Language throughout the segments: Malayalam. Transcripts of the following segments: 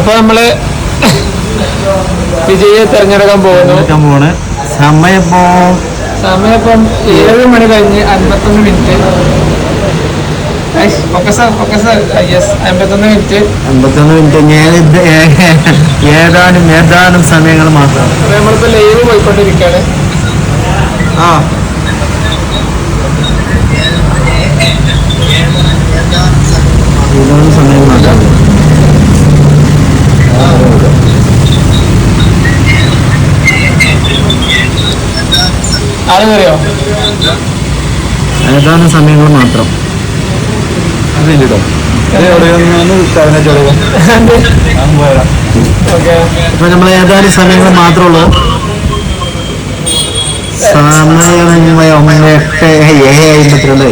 അപ്പൊ നമ്മള് വിജയെ തെരഞ്ഞെടുക്കാൻ പോകുന്നു. സമയം ഇപ്പം 7 മണി കഴിഞ്ഞ് 51 മിനിറ്റ്. 51 മിനിറ്റ്. ഏതാനും സമയങ്ങൾ മാത്രം. നമ്മളിപ്പോ ലൈവ് പോയിക്കൊണ്ടിരിക്കുകയാണ്. ഏതാനും സമയം മാത്രം. ആരെന്നറിയോ? ഏതാനും സമയങ്ങൾ മാത്രം. ഇപ്പൊ നമ്മൾ ഏതാനും സമയങ്ങൾ മാത്രമേ ഉള്ളൂ. സമയം 8:52.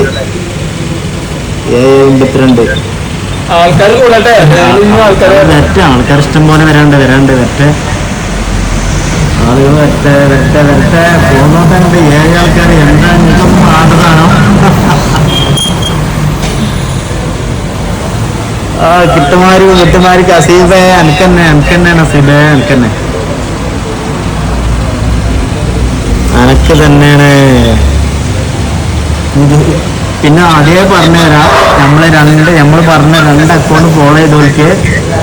ആൾക്കാർ കൂടട്ടെ. ആൾക്കാർ ഇഷ്ടം പോലെ വരാണ്ട് വെറ്റെ ആളുകൾ വരട്ടെ പോന്നോട്ടെ. 7 ആൾക്കാർ എന്താ നിങ്ങൾക്കൊന്നും ആണ്ടതാണോ? കിട്ടുമാര് അസീബേ അനക്കന്നെ നസീബേ അനക്ക് തന്നെയാണ്. പിന്നെ അതേ പറഞ്ഞുതരാം. നമ്മൾ പറഞ്ഞ 2 അക്കൗണ്ട് ഫോളോ ചെയ്തവർക്ക്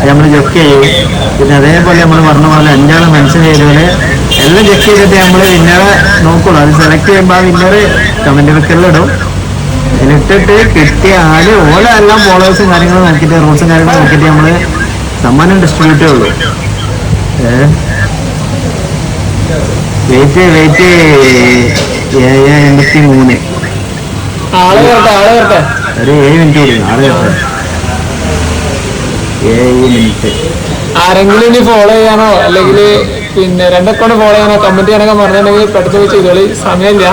നമ്മൾ ചെക്ക് ചെയ്യും. പിന്നെ അതേപോലെ നമ്മൾ പറഞ്ഞ പോലെ 5 ആൾ മെൻഷൻ ചെയ്തവര് എല്ലാം ചെക്ക് ചെയ്തിട്ട് നമ്മൾ വിന്നറെ നോക്കുള്ളൂ. അത് സെലക്ട് ചെയ്യുമ്പോൾ ആ വിന്നറ് കമന്റ് ബുക്കിലിടും. ഇതിലിട്ടിട്ട് കിട്ടിയ ആര് ഓലെല്ലാം ഫോളോവേഴ്സും കാര്യങ്ങളും നോക്കിയിട്ട് റൂൾസും കാര്യങ്ങളും നോക്കിയിട്ട് നമ്മള് സമ്മാനം ഡിസ്ട്രിബ്യൂട്ടേ ഉള്ളൂ. വെയിറ്റ് 7:83. ഒരു 7 മിനിറ്റ് കൂടി. 7 മിനിറ്റ്. ആരെങ്കിലും ഇനി ഫോളോ ചെയ്യാനോ അല്ലെങ്കിൽ പിന്നെ 2 അക്കൗണ്ട് ഫോളോ ചെയ്യാനോ കമന്റ് ചെയ്യാനൊക്കെ പറഞ്ഞിട്ടുണ്ടെങ്കിൽ പെട്ടെന്ന് ചെയ്തോളി. സമയമില്ല.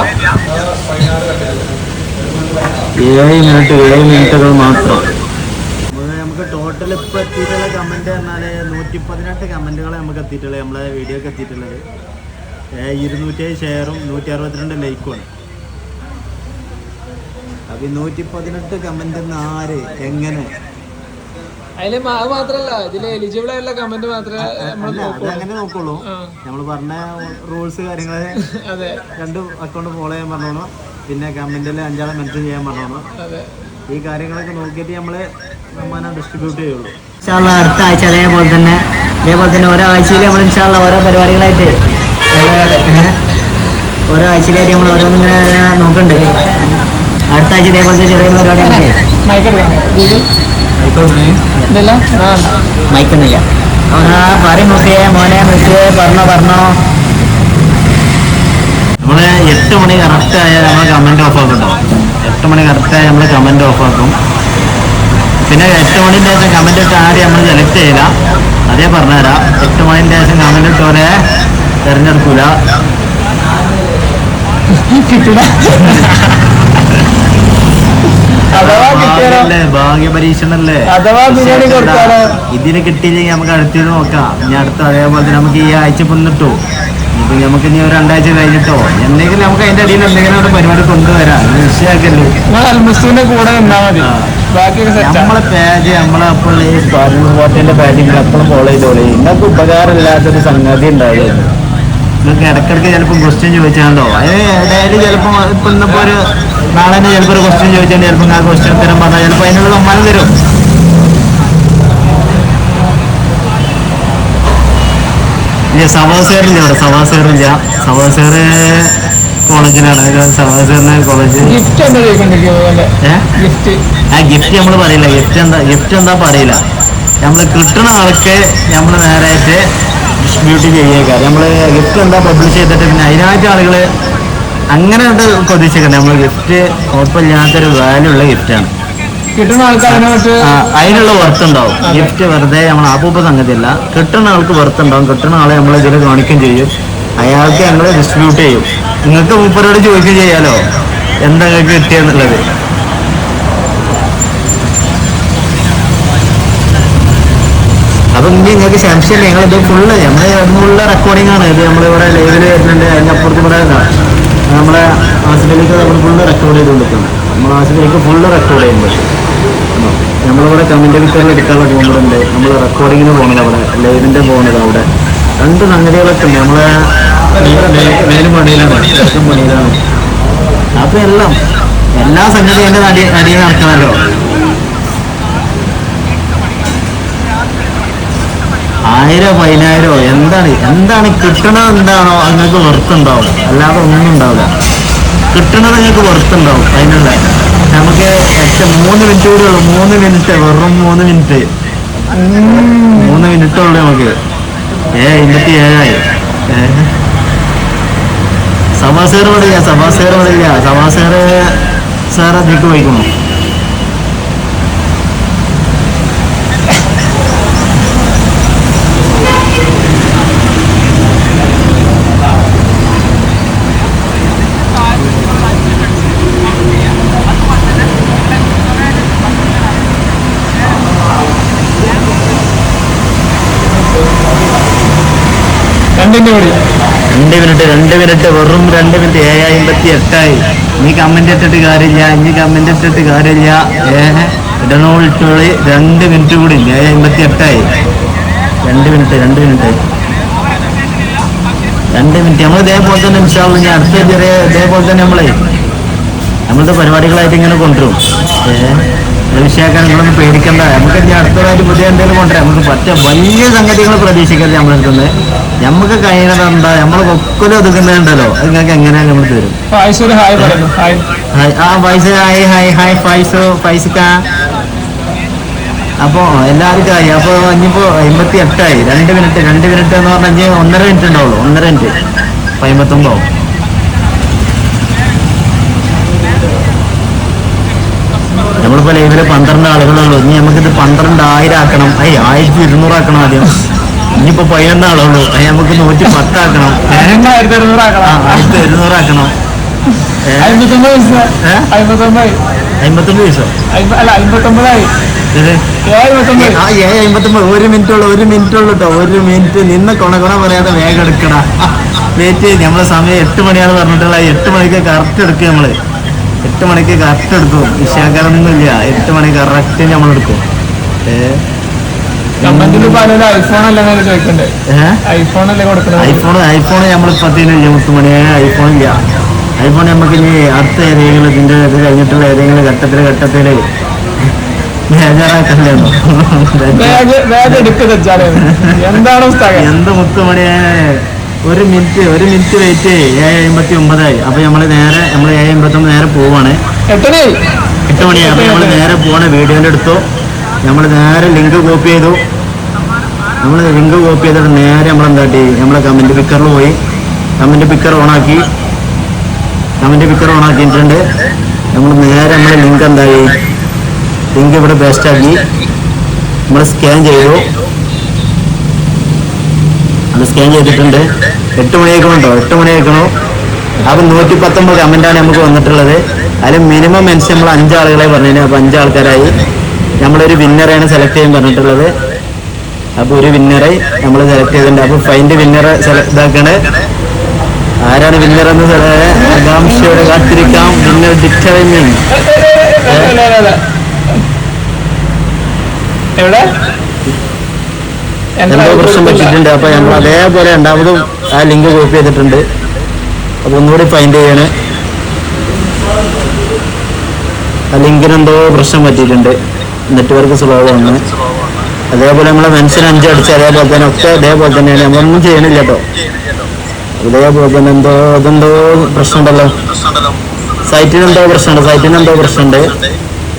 7 മിനിറ്റുകൾ മാത്രം. നമുക്ക് ടോട്ടൽ ഇപ്പൊ എത്തിയിട്ടുള്ള കമന്റ് പറഞ്ഞാല് 118 കമന്റുകളെ നമുക്ക് എത്തിയിട്ടുള്ളത്. നമ്മളെ വീഡിയോക്ക് എത്തിയിട്ടുള്ളത് 207 ഷെയറും 162 ലൈക്കുമാണ്. അപ്പൊ 118 കമന്റ് ആര് എങ്ങനെ? അതില് മാത്രല്ല ഇതില് എലിജിബിൾ ആയിട്ടുള്ള കമന്റ് മാത്രമേ അങ്ങനെ നോക്കുള്ളൂ. നമ്മൾ പറഞ്ഞ റൂൾസ് കാര്യങ്ങള് 2 അക്കൗണ്ട് ഫോളോ ചെയ്യാൻ പറഞ്ഞോളൂ. പിന്നെ കമന്റിൽ 5 ആളെ മെൻഷൻ ചെയ്യാൻ പറഞ്ഞോളൂ. ഈ കാര്യങ്ങളൊക്കെ നോക്കിയിട്ട് നമ്മള് സമ്മാനം ഡിസ്ട്രിബ്യൂട്ട് ചെയ്യുള്ളൂ. അടുത്ത ആഴ്ച അതേപോലെ തന്നെ ഓരോ ആഴ്ചയിൽ നമ്മൾ ഇൻഷാല്ലാ ഓരോ പരിപാടികളായിട്ട് ഓരോ ആഴ്ചയിലായിട്ട് നമ്മൾ ഓരോന്നിങ്ങനെ നോക്കണ്ട്. അടുത്ത ആഴ്ച ഇതേപോലത്തെ ചെറിയ പരിപാടികളൊക്കെ മയക്കുന്നില്ല. പറയും മോനെ പറഞ്ഞോ. നമ്മള് 8 മണി കറക്റ്റ് ആയാൽ നമ്മൾ കമന്റ് ഓഫ് ആക്കും കേട്ടോ. 8 മണി കറക്റ്റ് ആയാൽ നമ്മൾ കമന്റ് ഓഫ് ആക്കും. പിന്നെ 8 മണിൻ്റെ ശേഷം കമന്റ് ഇട്ട് ആരും നമ്മൾ സെലക്ട് ചെയ്യില്ല. അതേ പറഞ്ഞുതരാം. 8 മണിൻ്റെ ശേഷം കമന്റ് ഇട്ടവരെ തെരഞ്ഞെടുക്കൂല. ഭാഗ്യ പരീക്ഷണല്ലേ. ഇതിന് കിട്ടിയില്ലെങ്കിൽ നമുക്ക് അടുത്തത് നോക്കാം. ഇനി അടുത്ത അതേപോലെ തന്നെ നമുക്ക് ഈ ആഴ്ച പൊന്നിട്ടു. ഇപ്പൊ നമുക്ക് ഇനി ഒരു 2 ആഴ്ച കഴിഞ്ഞിട്ടോ എന്തെങ്കിലും നമുക്ക് അതിന്റെ അടിയിൽ എന്തെങ്കിലും ഒരു പരിപാടി കൊണ്ടുവരാം. വിഷയാക്കല്ലേ. കൂടെ നമ്മളെ പേജ് നമ്മളെ അപ്പോൾ ഈ ഹോട്ടലിന്റെ പേജ് നിങ്ങൾ എപ്പോഴും ഫോളോ ചെയ്തോളി. നിങ്ങൾക്ക് ഉപകാരമില്ലാത്തൊരു സംഗതി ഉണ്ടായിരുന്നു. നിങ്ങൾക്ക് ഇടയ്ക്കിടയ്ക്ക് ചിലപ്പോൾ ക്വസ്റ്റ്യൻ ചോദിച്ചാണ്ടോ ഡെയിലി ചിലപ്പോൾ ഇപ്പൊ ഇന്നിപ്പോ ഒരു നാളെ തന്നെ ചിലപ്പോൾ ഒരു ക്വസ്റ്റ്യൻ ചോദിച്ചാൽ ചിലപ്പോൾ ആ ക്വസ്റ്റ്യൻ ഉത്തരം പറഞ്ഞാൽ ചിലപ്പോൾ അതിനുള്ള സമ്മാനം തരും. ഇല്ല സവാസേറില്ല. ഇവിടെ സവാസേറ് കോളേജിലാണ്. സവാസേറിന് കോളേജ് ഗിഫ്റ്റ് നമ്മൾ പറയില്ല. ഗിഫ്റ്റ് എന്താ പറയില്ല. നമ്മൾ കിട്ടുന്ന ആൾക്ക് നമ്മൾ നേരായിട്ട് ഡിസ്ട്രിബ്യൂട്ട് ചെയ്യേക്കാം. നമ്മൾ ഗിഫ്റ്റ് എന്താ പബ്ലിഷ് ചെയ്തിട്ട് പിന്നെ അതിനായിട്ട് ആളുകൾ അങ്ങനെ പ്രതീക്ഷിക്കണ്ട. നമ്മൾ ഗിഫ്റ്റ് കുഴപ്പമില്ലാത്തൊരു വാല്യൂ ഉള്ള ഗിഫ്റ്റാണ്. കിട്ടുന്ന ആൾക്ക് അതിനുള്ള വർത്ത് ഉണ്ടാവും. ഗിഫ്റ്റ് വെറുതെ നമ്മൾ ആപ്പൂപ്പ സംഗതിയല്ല. കിട്ടുന്ന ആൾക്ക് വർത്ത് ഉണ്ടാവും. കിട്ടുന്ന ആളെ നമ്മൾ ഇതിൽ കാണിക്കുകയും ചെയ്യും. അയാൾക്ക് ഞങ്ങൾ ഡിസ്ട്രിബ്യൂട്ട് ചെയ്യും. നിങ്ങൾക്ക് മൂപ്പരോട് ചോദിക്കുകയും ചെയ്യാലോ എന്താ നിങ്ങൾക്ക് കിട്ടിയെന്നുള്ളത്. അപ്പം ഇനി നിങ്ങൾക്ക് സംശയം ഞങ്ങളിത് ഫുള്ള് റെക്കോർഡിംഗ് ആണ്. ഇത് നമ്മളിവിടെ ലൈവിൽ വരുന്നുണ്ട്. അതിനപ്പുറത്ത് ഇവിടെ നമ്മളെ ആസിലേക്ക് നമ്മൾ ഫുള്ള് റെക്കോർഡ് ചെയ്ത് കൊടുക്കുന്നത്. നമ്മൾ ആസിലേക്ക് ഫുള്ള് റെക്കോർഡ് ചെയ്യുന്നത് നമ്മളിവിടെ കമന്റ് പിക്ചറിൽ എടുക്കാനുള്ള പോകുന്നുണ്ട്, നമ്മൾ റെക്കോർഡിങ്ങിന് പോകുന്നത് അവിടെ, ലൈവിന്റെ പോകുന്നത് അവിടെ. രണ്ട് സംഗതികളൊക്കെ ഉണ്ട്. നമ്മളെ മേലും പണിയിലാണ്, ചെറുക്കും പണിയിലാണ്. അപ്പൊ എല്ലാ സംഗതിയും എന്റെ അടിയിൽ നടക്കണല്ലോ. 1000 10,000 എന്താണ് കിട്ടണത്? എന്താണോ നിങ്ങൾക്ക് വെറുത്തുണ്ടാവും, അല്ലാതെ ഒന്നും ഉണ്ടാവില്ല. കിട്ടണത് നിങ്ങൾക്ക് വെറുത്തുണ്ടാവും. അതിനുള്ള നമുക്ക് 3 മിനിറ്റ് കൂടെ ഉള്ളു. 3 മിനിറ്റ്, വെറും 3 മിനിറ്റ്, 3 മിനിറ്റ് ഉള്ളു നമുക്ക്. 57 സഭാസേർ പടില്ല, സഭാസേർ സാർ അതിലേക്ക് പോയിക്കണോ? രണ്ട് മിനിറ്റ്, വെറും 2 മിനിറ്റ്. 58 നീ കമന്റ് ഇട്ടിട്ട് കാര്യമില്ല, ഇടണോളിട്ടോളി. 2 മിനിറ്റ് കൂടി 58 2 മിനിറ്റ്. നമ്മൾ ഇതേപോലെ തന്നെ ഇൻഷാല്ലാഹ് ഞാൻ അടുത്ത ഇതേപോലെ തന്നെ നമ്മളത്തെ പരിപാടികളായിട്ട് ഇങ്ങനെ കൊണ്ടുവരും. വിഷയമാക്കാൻ നിങ്ങളൊന്ന് പേടിക്കണ്ട. നമുക്ക് ഇനി അടുത്തതായിട്ട് പുതിയ എന്തെങ്കിലും കൊണ്ടുവരാം. നമുക്ക് വലിയ സംഗതികൾ പ്രതീക്ഷിക്കരുത്. നമ്മളെടുക്കുന്നത് നമുക്ക് കഴിയണത് എന്താ, നമ്മൾ കൊക്കലും ഒതുക്കുന്നുണ്ടല്ലോ, അത് നിങ്ങൾക്ക് എങ്ങനെയാണ് നമ്മൾ തരും. അപ്പോ എല്ലാവർക്കും ആയി. അപ്പൊ ഇനിയിപ്പോ 58 2 മിനിറ്റ് എന്ന് പറഞ്ഞാൽ 1.5 മിനിറ്റ് ഉണ്ടാവുള്ളൂ. 1.5 മിനിറ്റ് 59. നമ്മളിപ്പോ ലൈവില് 12 ആളുകളുള്ളൂ. ഇനി നമുക്കിത് 12,000 ആക്കണം. 1200 ആക്കണം ആദ്യം. ഇനിയിപ്പോ 11 ആളുള്ളൂ. നമുക്ക് 110 ആക്കണം. 1200 ആക്കണം. 59 പൈസ. 1 മിനിറ്റ് ഉള്ളു കേട്ടോ. 1 മിനിറ്റ് നിന്ന് കൊണ പറയാതെ വേഗം എടുക്കണ. ലേറ്റ് നമ്മളെ സമയം 8 മണിയാണ് പറഞ്ഞിട്ടുള്ള. 8 മണിക്ക് കറക്റ്റ് എടുക്കും. 8 മണിക്ക് കറക്റ്റ് എടുക്കും. വിഷയക്കാരൊന്നുമില്ല. 8 മണി കറക്റ്റ് നമ്മളെടുക്കും. ഐഫോൺ നമ്മളിപ്പത്തേനില്ല. 8 മണിയായ ഐഫോൺ ഇല്ല. ഐഫോൺ നമുക്ക് ഇനി അടുത്ത ഏതെങ്കിലും ഇതിന്റെ ഇത് കഴിഞ്ഞിട്ടുള്ള ഏതെങ്കിലും ഘട്ടത്തില് എന്ത് 3 മണിയായ 1 മിനിറ്റ് വെയിറ്റ്. 59 അപ്പൊ നമ്മള് 59 നേരെ പോവാണ്. 8 മണിയായി. അപ്പൊ നമ്മള് നേരെ പോവാണ്. വീഡിയോന്റെ അടുത്തു നമ്മള് നേരെ ലിങ്ക് കോപ്പി ചെയ്തു. ചെയ്തിട്ട് നേരെ നമ്മളെന്താട്ടി നമ്മളെ കമന്റ് പിക്കറിൽ പോയി കമന്റ് പിക്കർ ഓണാക്കിയിട്ടുണ്ട്. നമ്മൾ നേരെ നമ്മളെ ലിങ്ക് എന്തായി, ലിങ്ക് ഇവിടെ പേസ്റ്റ് ആക്കി നമ്മൾ സ്കാൻ ചെയ്തു. അത് സ്കാൻ ചെയ്തിട്ടുണ്ട്. 8 മണിയായിക്കണോ? 8 മണിയായിക്കണോ? അപ്പൊ 119 കമന്റാണ് നമുക്ക് വന്നിട്ടുള്ളത്. അതിൽ മിനിമം മെൻഷൻ നമ്മൾ 5 ആളുകളെ പറഞ്ഞില്ല. അപ്പൊ 5 ആൾക്കാരായി. നമ്മളൊരു വിന്നറെയാണ് സെലക്ട് ചെയ്യാൻ പറഞ്ഞിട്ടുള്ളത്. അപ്പൊ ഒരു വിന്നറെ നമ്മൾ സെലക്ട് ചെയ്തിട്ടുണ്ട്. അപ്പൊ ഫൈൻഡ് വിന്നറെ ഇതാക്കണേ. ആരാണ് വിന്നർ എന്ന് ആകാംക്ഷയോടെ കാത്തിരിക്കാം. Winner determine. എന്തോ പ്രശ്നം പറ്റിയിട്ടുണ്ട്. അപ്പൊ നമ്മൾ അതേപോലെ രണ്ടാമതും ആ ലിങ്ക് കോപ്പി ചെയ്തിട്ടുണ്ട്. അപ്പൊ ഒന്നുകൂടി ഫൈൻഡ് ചെയ്യാണ്. ആ ലിങ്കിന് എന്തോ പ്രശ്നം പറ്റിയിട്ടുണ്ട്. നെറ്റ്വർക്ക് സ്ലോ ആണ്. അതേപോലെ നമ്മളെ മെൻഷൻ 5 അടിച്ച് അതേപോലെ തന്നെ ഒക്കെ അതേപോലെ തന്നെയാണ്. നമ്മളൊന്നും ചെയ്യണില്ല കേട്ടോ. ഇതേപോലെ തന്നെ ഇതെന്തോ പ്രശ്നമുണ്ടല്ലോ. സൈറ്റിന് എന്തോ പ്രശ്നമുണ്ട്.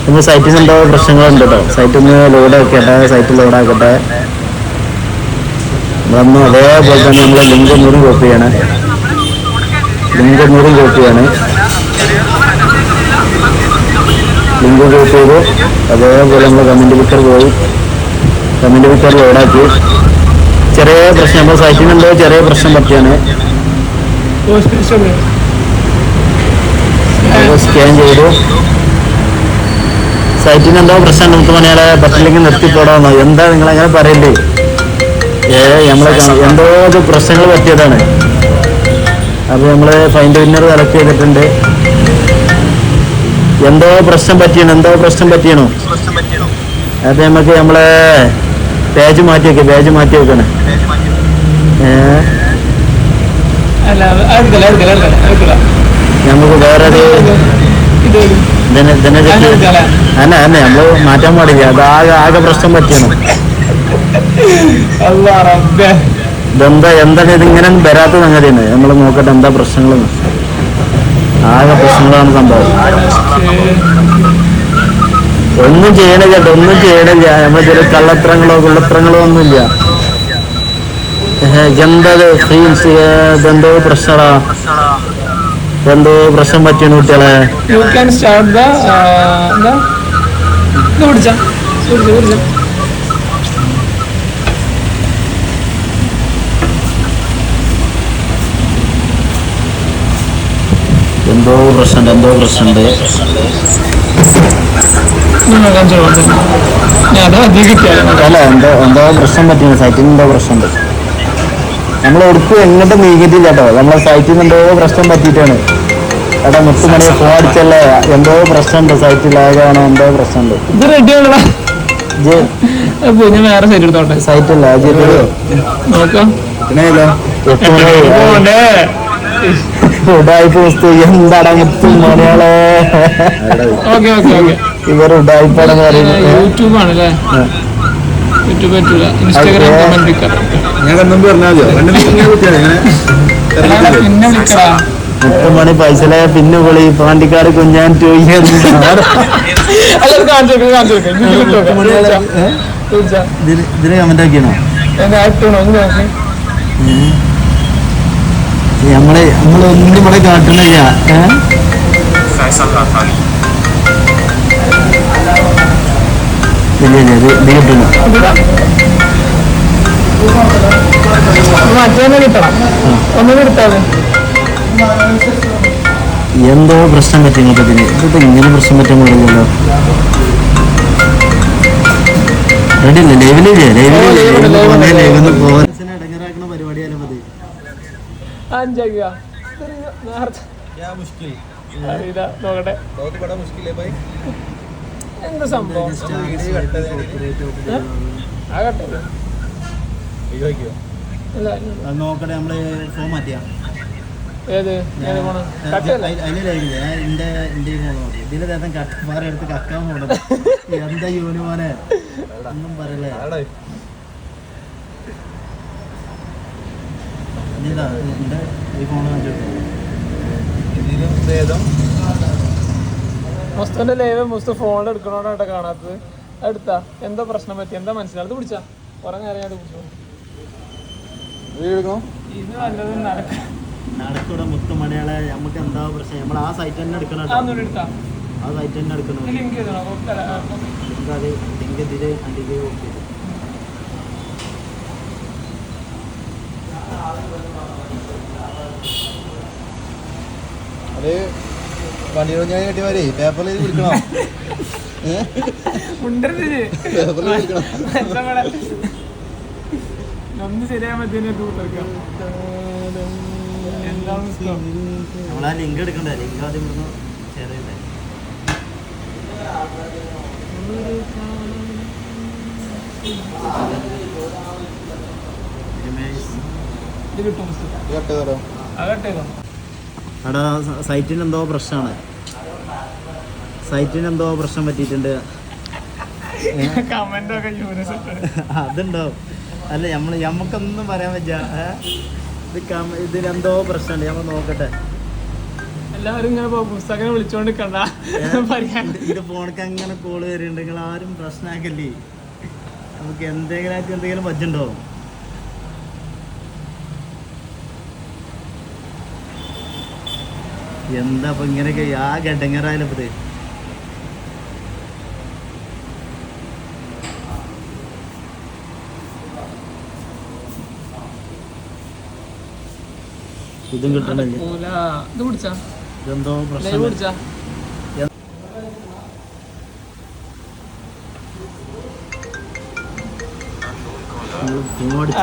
ഇന്ന് സൈറ്റിന് എന്തോ പ്രശ്നങ്ങളുണ്ട് കേട്ടോ. സൈറ്റിൽ നിന്ന് സൈറ്റ് ലോഡാക്കട്ടെ. നമ്മളൊന്നും അതേപോലെ തന്നെ നമ്മളെ ലിങ്ക് ഒന്നൂറും കോപ്പി ചെയ്യാണ്. ലിങ്ക് കോപ്പി ചെയ്തു. അതേപോലെ നമ്മൾ കമന്റ് പിക്ചർ പോയി. കമന്റ് പിക്ചർ ലോഡാക്കി. ചെറിയ പ്രശ്നം നമ്മൾ സൈറ്റിൽ എന്തോ ചെറിയ പ്രശ്നം പറ്റിയാണ്. സ്കാൻ ചെയ്തു. സൈറ്റിന് എന്തോ പ്രശ്നം. 3 മണിയാളെ പറ്റില്ലെങ്കിൽ നിർത്തിപ്പോടാന്നോ എന്താ നിങ്ങൾ അങ്ങനെ പറയണ്ടേ? നമ്മളെ എന്തോ പ്രശ്നങ്ങൾ പറ്റിയതാണ്. അപ്പൊ നമ്മള് ഫൈൻഡ് വിന്നർ സെലക്ട് ചെയ്തിട്ടുണ്ട്. എന്തോ പ്രശ്നം പറ്റിയണോ അത് നമുക്ക് നമ്മളെ പേജ് മാറ്റി വെക്കണേ. നമുക്ക് വേറെ നമ്മള് മാറ്റാൻ പാടില്ല. അത് ആകെ പ്രശ്നം പറ്റിയാണ്. എന്താണ് ഇതിങ്ങനെ വരാത്ത സംഗതിയാണ്. നമ്മൾ നോക്കട്ടെ എന്താ പ്രശ്നങ്ങൾ. ആകെ പ്രശ്നങ്ങളാണ് സംഭവം. ഒന്നും ചെയ്യണില്ല. നമ്മൾ ചില കുള്ളത്രങ്ങളോ ഒന്നുമില്ല. എന്തോ പ്രശ്നടാ, എന്തോ പ്രശ്നം പറ്റിയാണ് കുട്ടികളെ. എന്തോ പ്രശ്നമുണ്ട്. അല്ല എന്തോ പ്രശ്നം പറ്റിയാണ്. സൈറ്റിന് എന്തോ പ്രശ്നമുണ്ട്. നമ്മൾ ഒടുക്കും എങ്ങോട്ട് നീക്കിട്ടില്ല കേട്ടോ. നമ്മളെ സൈറ്റിൽ നിന്ന് എന്തോ പ്രശ്നം പറ്റിയിട്ടാണ്. എടാ 10 മണി ഫോൺ അടിച്ചല്ലേ. എന്തോ പ്രശ്നമുണ്ട്. സൈറ്റ് ലാഗാണോ എന്തോ പ്രശ്നമുണ്ട്. സൈറ്റല്ല എന്താടാ 10 മണിയാളെ. ഇവർ ഉടായിപ്പാടെന്ന് പറയുന്നത് യൂട്യൂബാണല്ലേ. ഇൻസ്റ്റാഗ്രാം ഞാൻ പിന്നെ 10 മണി പൈസ പിന്നെ വിളി പാണ്ടിക്കാട് കുഞ്ഞാൻ ഇതിന് കമന്റ് ആക്കിയാണോ? നമ്മളൊന്നും ഇവിടെ കാട്ടണില്ല. എന്തോ പ്രശ്നം പറ്റുന്നത്. ഇതിപ്പോ ഇങ്ങനെ പ്രശ്നം പറ്റാൻ പാടില്ലല്ലോ. റെഡിയല്ലേ? ലൈവില് പോകാൻ ഇടങ്ങറാക്കുന്ന പരിപാടിയാലും മതി. എന്ത് സംഭവം നോക്കട്ടെ. നമ്മള് ഫോൺ മാറ്റിയാ ഏത് അതിന് ലൈവില്ലേ? ഇതില് നേരത്തെ കക്കമാരെ എടുത്ത് കക്കാൻ പോണത്. എന്താ യൂണിമോനെ ഒന്നും പറയലേ. എന്റെ ഈ ഫോണ് മുസ്തഫിന്റെ ലൈവ് മുസ്തഫ ഫോണിൽ എടുക്കണോടാ കാണാത്തത്. എടുത്താ എന്താ പ്രശ്നം പറ്റി? എന്താ മനസ്സിലായത്? പിടിച്ചാ കുറെ നേരം ഞാൻ പിടിച്ചോ. ഇത് നല്ലതും നടക്കൂടെ 10 മണിയാളെ. നമുക്ക് എന്താ പ്രശ്നം? നമ്മൾ ആ സൈറ്റ് തന്നെ എടുക്കണം. ആ സൈറ്റ് തന്നെ എടുക്കണം. അത് ലിങ്ക് ഇതില് അടിക്ക് ഓക്കെ. അത് പണിയോ ഞാൻ കെട്ടിമാരേ പേപ്പറിൽ വിളിക്കണോ? ഒന്ന് ശരിയാൻ പറ്റിയ നമ്മളാ ലിങ്ക് എടുക്കണ്ടേ? ലിങ്ക് ആദ്യം ഇവിടുന്ന് ഷെയർ ചെയ്തേ. അവിടെ സൈറ്റിന് എന്തോ പ്രശ്നമാണ്. സൈറ്റിന് പ്രശ്നം പറ്റിയിട്ടുണ്ട്. അതുണ്ടാവും. അല്ല ഞമ്മക്കൊന്നും പറയാൻ പറ്റില്ല. ഇതിനെന്തോ പ്രശ്നമുണ്ട്. നമ്മൾ നോക്കട്ടെ. എല്ലാവരും ഇങ്ങനെ പുസ്തകം വിളിച്ചോണ്ട് ഇത് ഫോണിക്ക് അങ്ങനെ കോള് വരുന്നുണ്ട്. നിങ്ങൾ ആരും പ്രശ്നമാക്കല്ലേ. നമുക്ക് എന്തെങ്കിലും പറ്റുണ്ടോ? എന്താ ഇപ്പൊ ഇങ്ങനെയൊക്കെ ആ ഗഡങ്ങറായാലും ഇത് ഇതും കിട്ടണില്ല. എന്തോ പ്രശ്നം.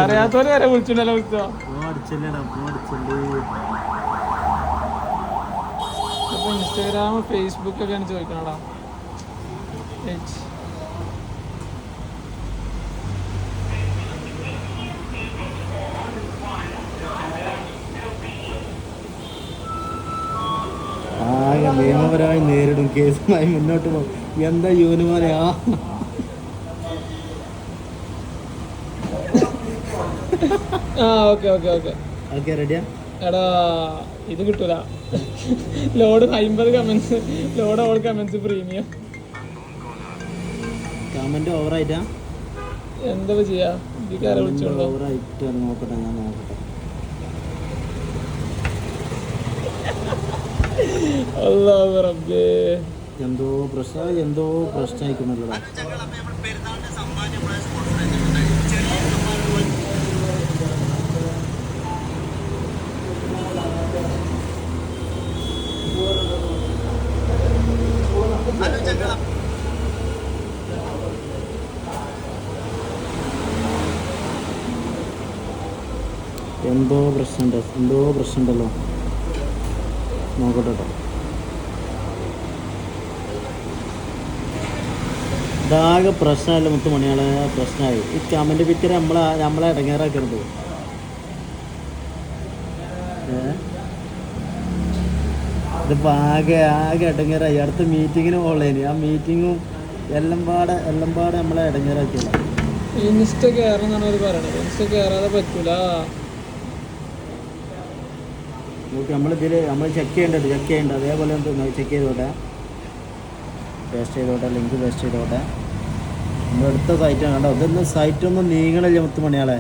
അറിയാത്തവരെ വരെ വിളിച്ചിട്ടുണ്ടല്ലോ. ഇൻസ്റ്റാഗ്രാം ഫേസ്ബുക്ക് ഒക്കെയാണ് ചോദിക്കണടാ. കേസുമായി മുന്നോട്ട് പോകും. എന്താ യൂനുമാരെ ഓക്കെ ഓക്കെ ഓക്കെ ഓക്കെ റെഡിയാ? എടാ ഇത് കിട്ടൂല. Load 50 comments, load all comments premium. Comment ഓവറായിട്ടാ? എന്താ ചെയ്യാ? വിളിച്ചോളൂ. ഓവറായിട്ട് നോക്കട്ടെ, ഞാൻ നോക്കട്ടെ. അല്ലാഹു റബ്ബേ, എന്തോ പ്രശ്നമായിക്കുന്നല്ലോ. എന്തോ പ്രശ്നമുണ്ടല്ലോ, നോക്കട്ടെ കേട്ടോ. ഇതാകെ പ്രശ്നമല്ല മുത്തുമണിയാളെ, പ്രശ്നമായി. ഈ കമന്റ് പിക്ചർ നമ്മളെ ഇടങ്ങേറാക്കരുത്. ഇതിപ്പോൾ ആകെ ഇടങ്ങേറായി. അടുത്ത മീറ്റിങ്ങിന് ഓൺലൈന്, ആ മീറ്റിങ്ങും എല്ലാം പാടെ നമ്മളെ ഇടങ്ങേറാക്കിയല്ല. ഇൻസ്റ്റ കയറുന്നാണ് അവർ പറയണത്. ഇൻസ്റ്റ കയറാതെ പറ്റൂല. നമ്മൾ ചെക്ക് ചെയ്യേണ്ടത് അതേപോലെ ചെക്ക് ചെയ്തോട്ടെ, ലിങ്ക് പേസ്റ്റ് ചെയ്തോട്ടെ. നമ്മൾ എടുത്ത സൈറ്റാണ് കണ്ടോ. ഇതൊന്നും സൈറ്റൊന്നും നീങ്ങണില്ല മുത്തുമണിയാളെ.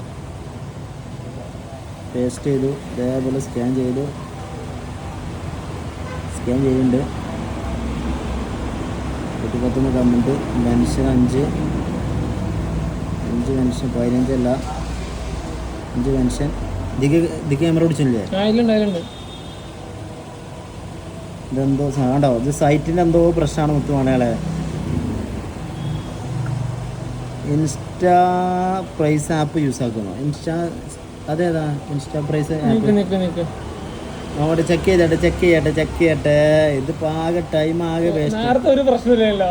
പേസ്റ്റ് ചെയ്തു, അതേപോലെ സ്കാൻ ചെയ്യുന്നുണ്ട്. 110 കമൻറ്റ്, മെൻഷൻ 5 മെൻഷൻ 15 അല്ല 5 മെൻഷൻ. ഇതിക്ക് ക്യാമറ പിടിച്ചില്ലേ? ഇതെന്തോ കണ്ടോ, ഇത് സൈറ്റിൻ്റെ എന്തോ പ്രശ്നമാണ് മുത്തുമണിയാളെ. ഇൻസ്റ്റാ പ്രൈസ് ആപ്പ് യൂസ് ആക്കണോ? അതേതാ ഇൻസ്റ്റാ പ്രൈസ് ആപ്പ്? അവിടെ ചെക്ക് ചെയ്യട്ടെ. ഇതിപ്പോ ആകെ ടൈം ആകെ വേസ്റ്റ്. ഒരു പ്രശ്നമില്ലല്ലോ,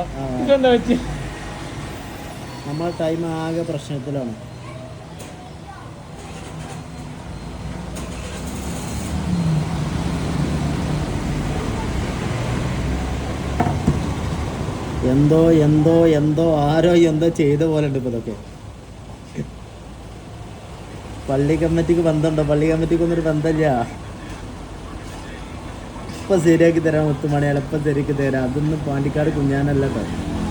നമ്മളെ ടൈം ആകെ പ്രശ്നത്തിലാണ്. എന്തോ ആരോ ചെയ്ത പോലെ ഉണ്ട്. ഇപ്പൊ ഇതൊക്കെ പള്ളി കമ്മിറ്റിക്ക് ബന്ധമുണ്ടോ? പള്ളി കമ്മിറ്റിക്കൊന്നൊരു ബന്ധമില്ല. ഇപ്പം ശരിയാക്കി തരാം മുത്തുമണിയാൽ, ഇപ്പം ശരിയാക്കി തരാം. അതൊന്നും പാണ്ടിക്കാട് കുഞ്ഞാനല്ല കേട്ടോ,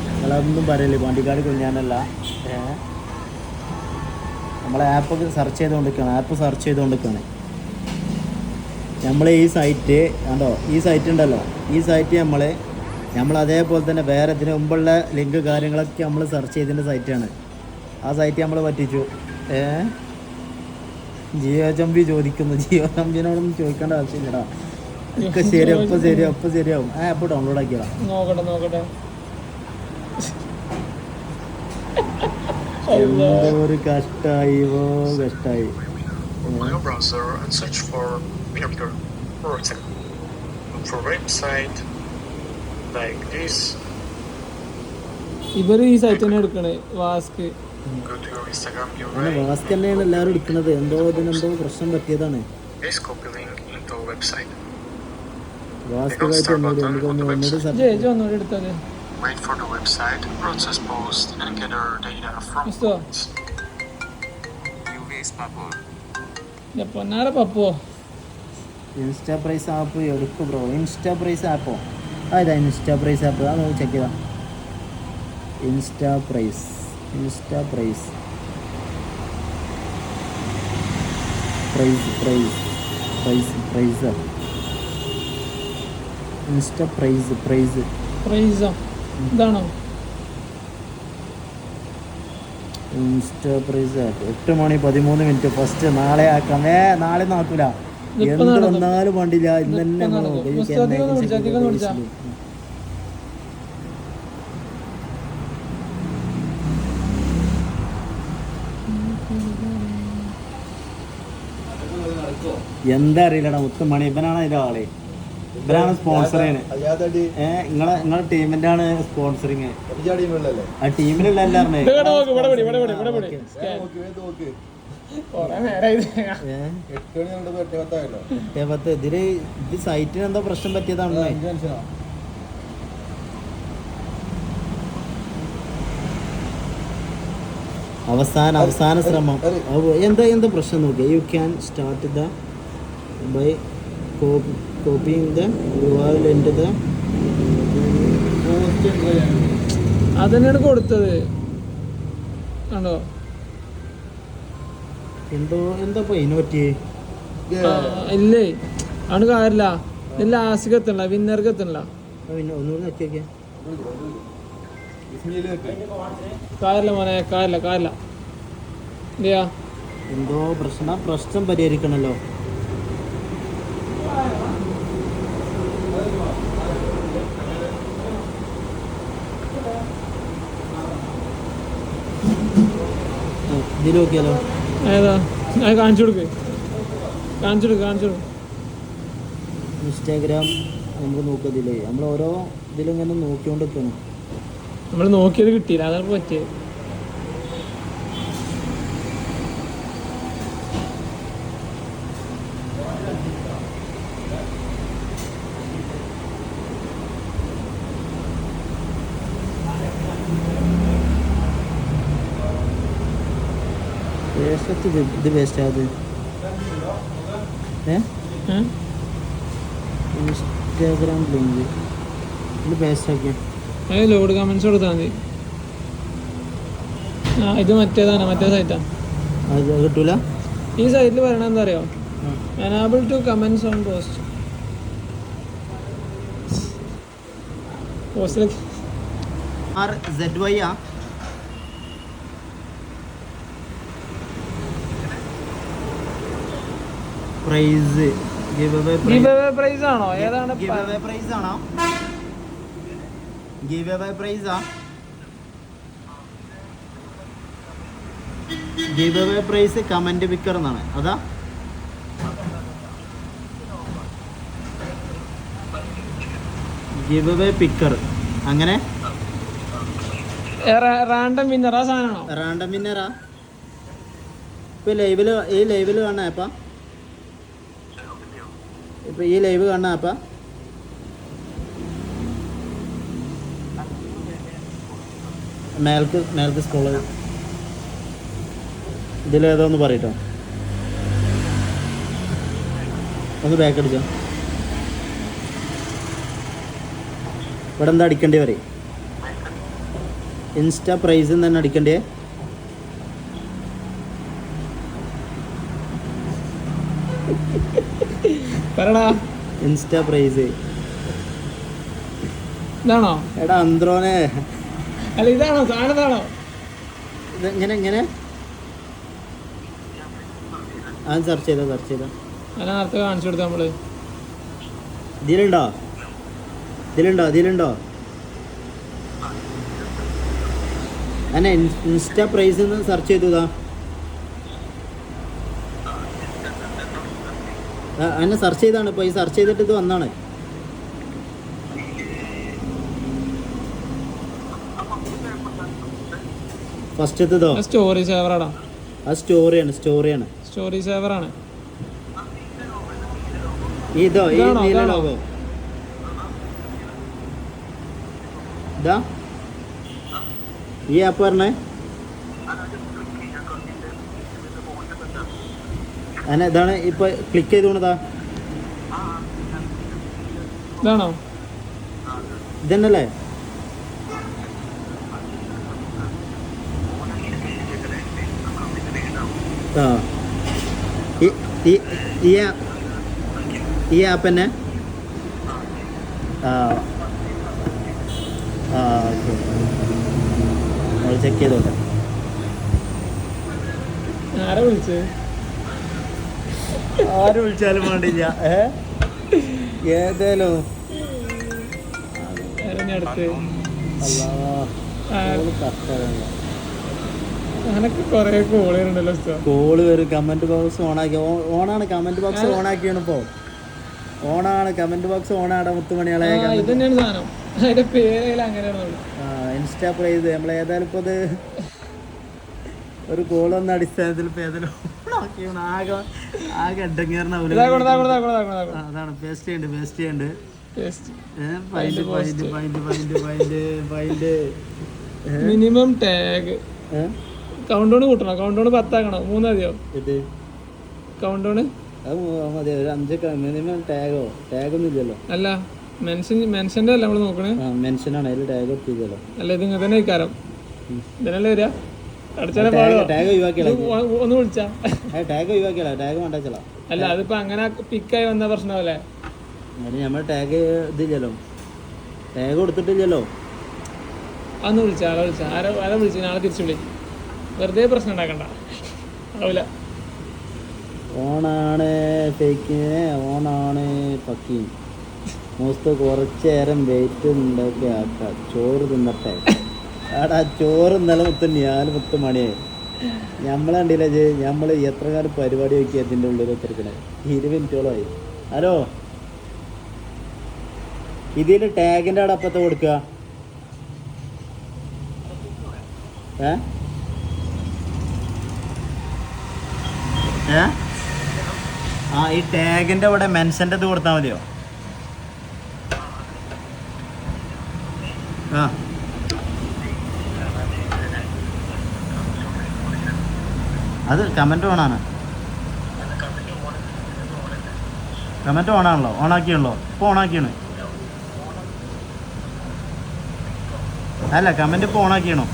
നിങ്ങളതൊന്നും പറയല്ലേ. പാണ്ടിക്കാട് കുഞ്ഞാനല്ല. നമ്മളെ ആപ്പൊക്കെ സെർച്ച് ചെയ്തുകൊണ്ടിരിക്കുകയാണ്. നമ്മൾ ഈ സൈറ്റ് കണ്ടോ, ഈ സൈറ്റ് ഉണ്ടല്ലോ, ഈ സൈറ്റ് നമ്മൾ അതേപോലെ തന്നെ വേറെ ഇതിന് മുമ്പുള്ള ലിങ്ക് കാര്യങ്ങളൊക്കെ നമ്മൾ സെർച്ച് ചെയ്തതിൻ്റെ സൈറ്റാണ്. ആ സൈറ്റ് നമ്മൾ പറ്റിച്ചു. ജിയോ ചമ്പി ചോദിക്കുന്നു. ജിയോ ചമ്പിനോടൊന്നും ചോദിക്കേണ്ട ആവശ്യമില്ലടാ. ഒക്കെ ശരിയാവും. ആപ്പ് ഡൗൺലോഡ് ആക്കിയതാ. നോക്കട്ടെ. ഒരു കഷ്ടായി. ഇവര് ഈ സൈറ്റ് തന്നെ എടുക്കണേ. വാസ്ക് തന്നെയാണ് എല്ലാവരും എടുക്കുന്നത്. ഇതിനെന്തോ പ്രശ്നം പറ്റിയതാണ്. ഇൻസ്റ്റാ പ്രൈസ് ആപ്പ് എടുക്കും ബ്രോ. ഇൻസ്റ്റാ പ്രൈസ് ആപ്പോ? അതാ ഇൻസ്റ്റാ പ്രൈസ് ആപ്പ്. അത് ചെക്ക് ചെയ്താ. ഇൻസ്റ്റാ പ്രൈസ് ഇൻസ്റ്റാ പ്രൈസ് ഇതാണോ ഇൻസ്റ്റാ പ്രൈസ് ആപ്പ്? 8 മണി 13 മിനിറ്റ്. ഫസ്റ്റ് നാളെ ആക്കാം. നാളെ നോക്കൂല, എന്ത് വന്നാലും വേണ്ടില്ല. ഇന്ന് തന്നെ എന്താ അറിയില്ലടാ മുത്തുമണി. ഇവനാണ് അതിന്റെ ആളെ, ഇവരാണ് സ്പോൺസറാണ്. നിങ്ങളെ ടീമിന്റെ ആണ് സ്പോൺസറിങ്. ആ ടീമിലുള്ള എല്ലാവരും ഇതില് ഇത് സൈറ്റിന് എന്തോ പ്രശ്നം പറ്റിയതാണ്. അവസാന ശ്രമം. എന്താ പ്രശ്നം നോക്കുക. You can start the by copying the URL into the അതന്നെയാണ് കൊടുത്തത് കണ്ടോ. എന്താ ഇതിനെ പറ്റിയേ? ഇല്ലേ അവന് കാര്യമില്ല. ഇതിൽ ലാസ്റ്റിക്ക് എത്തണില്ല, വിന്നർക്ക് എത്തണില്ല. ഒന്നുകൂടി നോക്കിയൊക്കെ കാര്യമില്ല മോനെ, കാര്യമില്ല. എന്തെയാ എന്തോ പ്രശ്നം പരിഹരിക്കണല്ലോ. ഇതിൽ നോക്കിയാലോ? ഏതാ അത് കാണിച്ചു കൊടുക്ക്. ഇൻസ്റ്റാഗ്രാം നമ്മൾ നോക്കത്തില്ലേ, നമ്മൾ ഓരോ ഇതിലിങ്ങനെ നോക്കിക്കൊണ്ട് നിൽക്കണം. നമ്മൾ നോക്കിയത് കിട്ടിയില്ല, അതാണ് പറ്റിയത്. ഇത് വേസ്റ്റ് ആയത് ഇൻസ്റ്റാഗ്രാം ലിങ്ക് ഇത് വേസ്റ്റ് ആക്കിയ ലോഡ് കമന്റ്സ് കൊടുത്താൽ മതി. ഇത് മറ്റേ സൈറ്റാണ്. അത് കിട്ടൂല. ഈ സൈറ്റിൽ പറയണത് എന്താ അറിയോ? എനാബിൾ ടു കമന്റ്സ് ഓൺ പോസ്റ്റിലേക്ക് ZY prize giveaway prize ആണോ? ഏതാണ് ഗിവ് അവേ പ്രൈസ് ആണോ? ഗിവ് അവേ പ്രൈസാ? Giveaway prize comment picker എന്നാണ്. അതാ ഗിവ് അവേ പിക്കർ. അങ്ങനെ റാൻഡം വിന്നറാ സാധനമാണോ? റാൻഡം വിന്നറാ. ഇപ്പൊ ഈ ലൈവില് കാണാ ഇപ്പൊ ഈ ലൈവ് കാണാ അപ്പ മേൽക്ക് സ്ക്രോൾ ഇതിലേതോ ഒന്ന് പറയട്ടോ. ഒന്ന് ബാക്ക് അടിച്ചോ. ഇവിടെ എന്താ അടിക്കേണ്ടി പറയും? ഇൻസ്റ്റാ പ്രൈസ് തന്നെ അടിക്കണ്ടേ? ഇൻസ്റ്റാ പ്രൈസ് ഇതാണോ? എടാ അന്ത്രോനെ, അല്ല ഇതാണോ സാധനത്താണോ? ഇങ്ങനെ ആ സെർച്ച് ചെയ്തോ. അല്ല നേരത്തെ കാണിച്ചു കൊടുത്ത നമ്മള്. ഇതിലുണ്ടോ അന്നെ ഇൻസ്റ്റാ പ്രൈസ് സെർച്ച് ചെയ്തതാ. എന്നെ സെർച്ച് ചെയ്താണ് ഇപ്പോൾ. ഈ സെർച്ച് ചെയ്തിട്ട് ഇത് വന്നാണ്. ഫസ്റ്റത്തതോ സ്റ്റോറി സേവറാടാ. അത് സ്റ്റോറിയാണ്. സ്റ്റോറി സേവറാണ്. ഇതോ ഈ നീല ലോഗോ ഇതാ ഈ ആപ്പ് പറഞ്ഞേ. അങ്ങനെ ഇതാണ് ഇപ്പൊ ക്ലിക്ക് ചെയ്തോണതാ. ഇതാണോ? ഇതന്നല്ലേ? ആ ഈ ആപ്പ് തന്നെ. ഓക്കെ ചെക്ക് ചെയ്തോട്ടെ. ആരെ വിളിച്ചത്? ആര് വിളിച്ചാലും വേണ്ടില്ല. ഏതേലും അങ്ങനൊക്കെ കൊറേ കോളുണ്ടല്ലോ. കോള് വരും. കമന്റ് ബോക്സ് ഓണാക്കി. ഓണാണ് കമന്റ് ബോക്സ് ഓണാക്കിയാണ് ഇപ്പോ. ഓണാണ് കമന്റ് ബോക്സ് ഓണാണ്. മുത്തുമണിയാളെ ഇത് തന്നെയാണ് സാധനം. അതിന്റെ പേര് അങ്ങനെയാണ്. ഇൻസ്റ്റാ പ്രൈസ് നമ്മൾ ഏതായാലും ഇപ്പൊ അത് ഒരു കോളൊന്ന അടിസ്ഥാനത്തിൽ ഇപ്പൊ ഏതായാലും ആകെ അഡങ്ങേറിനാവൂല. അതാണ് പേസ്റ്റ് ചെയ്യണ്ട്. മിനിമം ടാഗ് കൗണ്ട് ഡൗൺ കൂട്ടണോ? കൗണ്ട് ഡൗൺ 10 ആക്കണോ? 3 മതിയോ ഇത്? Countdown? അത് മതി, ഒരു 5 മിനിമം. ടാഗൊന്നും ഇല്ലല്ലോ. അല്ല മെൻഷന്റെ അല്ല നമ്മള് നോക്കണേ. മെൻഷനാണ്, അതിൽ ടാഗ് ഒത്തില്ലല്ലോ. അല്ല ഇത് ഇങ്ങനെ തന്നെ ഇക്കാരം ഇതിനല്ലേ വരിക. ടാഗ് ഒഴിവാക്കിയാലോ? ഒന്ന് വിളിച്ചാ ടാഗ് ഒഴിവാക്കിയാലോ? ടാഗ് വേണ്ടാച്ചല്ലോ. അല്ല അതിപ്പോ അങ്ങനെ പിക്കായി വന്ന പ്രശ്നമല്ലേ? നമ്മൾ ടാഗ് ഇതില്ലല്ലോ, ടാഗ് കൊടുത്തിട്ടില്ലല്ലോ. അന്ന് വിളിച്ചാ ആരെ വിളിച്ചു? നാളെ തിരിച്ചു വിളി, വെറുതെ പ്രശ്നം ഉണ്ടാക്കണ്ട. ആവില്ല. ഓണാണ് ഫേക്കിനെ, ഓണാണ് പക്കി. മോസ്റ്റ് കുറച്ച് നേരം വെയിറ്റ് ഉണ്ടാക്കി ആക്കാം. ചോറ് തിന്നട്ടെ. ആടാ ചോറ് ഇന്നലെ മൊത്തം 4 മണിയായി. നമ്മൾ കണ്ടില്ല നമ്മൾ എത്ര കാലം പരിപാടി നോക്കി അതിൻ്റെ ഉള്ളിൽ എത്തിരിക്കണേ. 20 മിനിറ്റോളമായി. ഹലോ, ഇതിൽ ടാഗിൻ്റെ അവിടെ അപ്പത്തെ കൊടുക്കുക. ഈ ടാഗിൻ്റെ അവിടെ മെൻഷൻ്റെ ഇത് കൊടുത്താൽ മതിയോ? അത് കമൻറ്റ് ഓണാണ്. കമൻറ്റ് ഓണാണല്ലോ, ഓണാക്കിയാണല്ലോ. ഇപ്പോൾ ഓണാക്കിയാണ്. അല്ല കമൻറ്റ് ഇപ്പോൾ ഓണാക്കിയാണോ?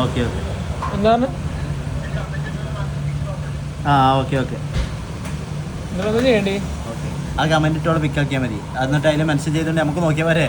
ഓക്കെ എന്താണ്? ഓക്കെ ചെയ്യണ്ടേ? ആ കമന്റ് ഇട്ടോടെ പിക്കാക്കിയാൽ മതി. എന്നിട്ട് അതിൽ മെൻഷൻ ചെയ്തോണ്ട് നമുക്ക് നോക്കിയാൽ പോരെ.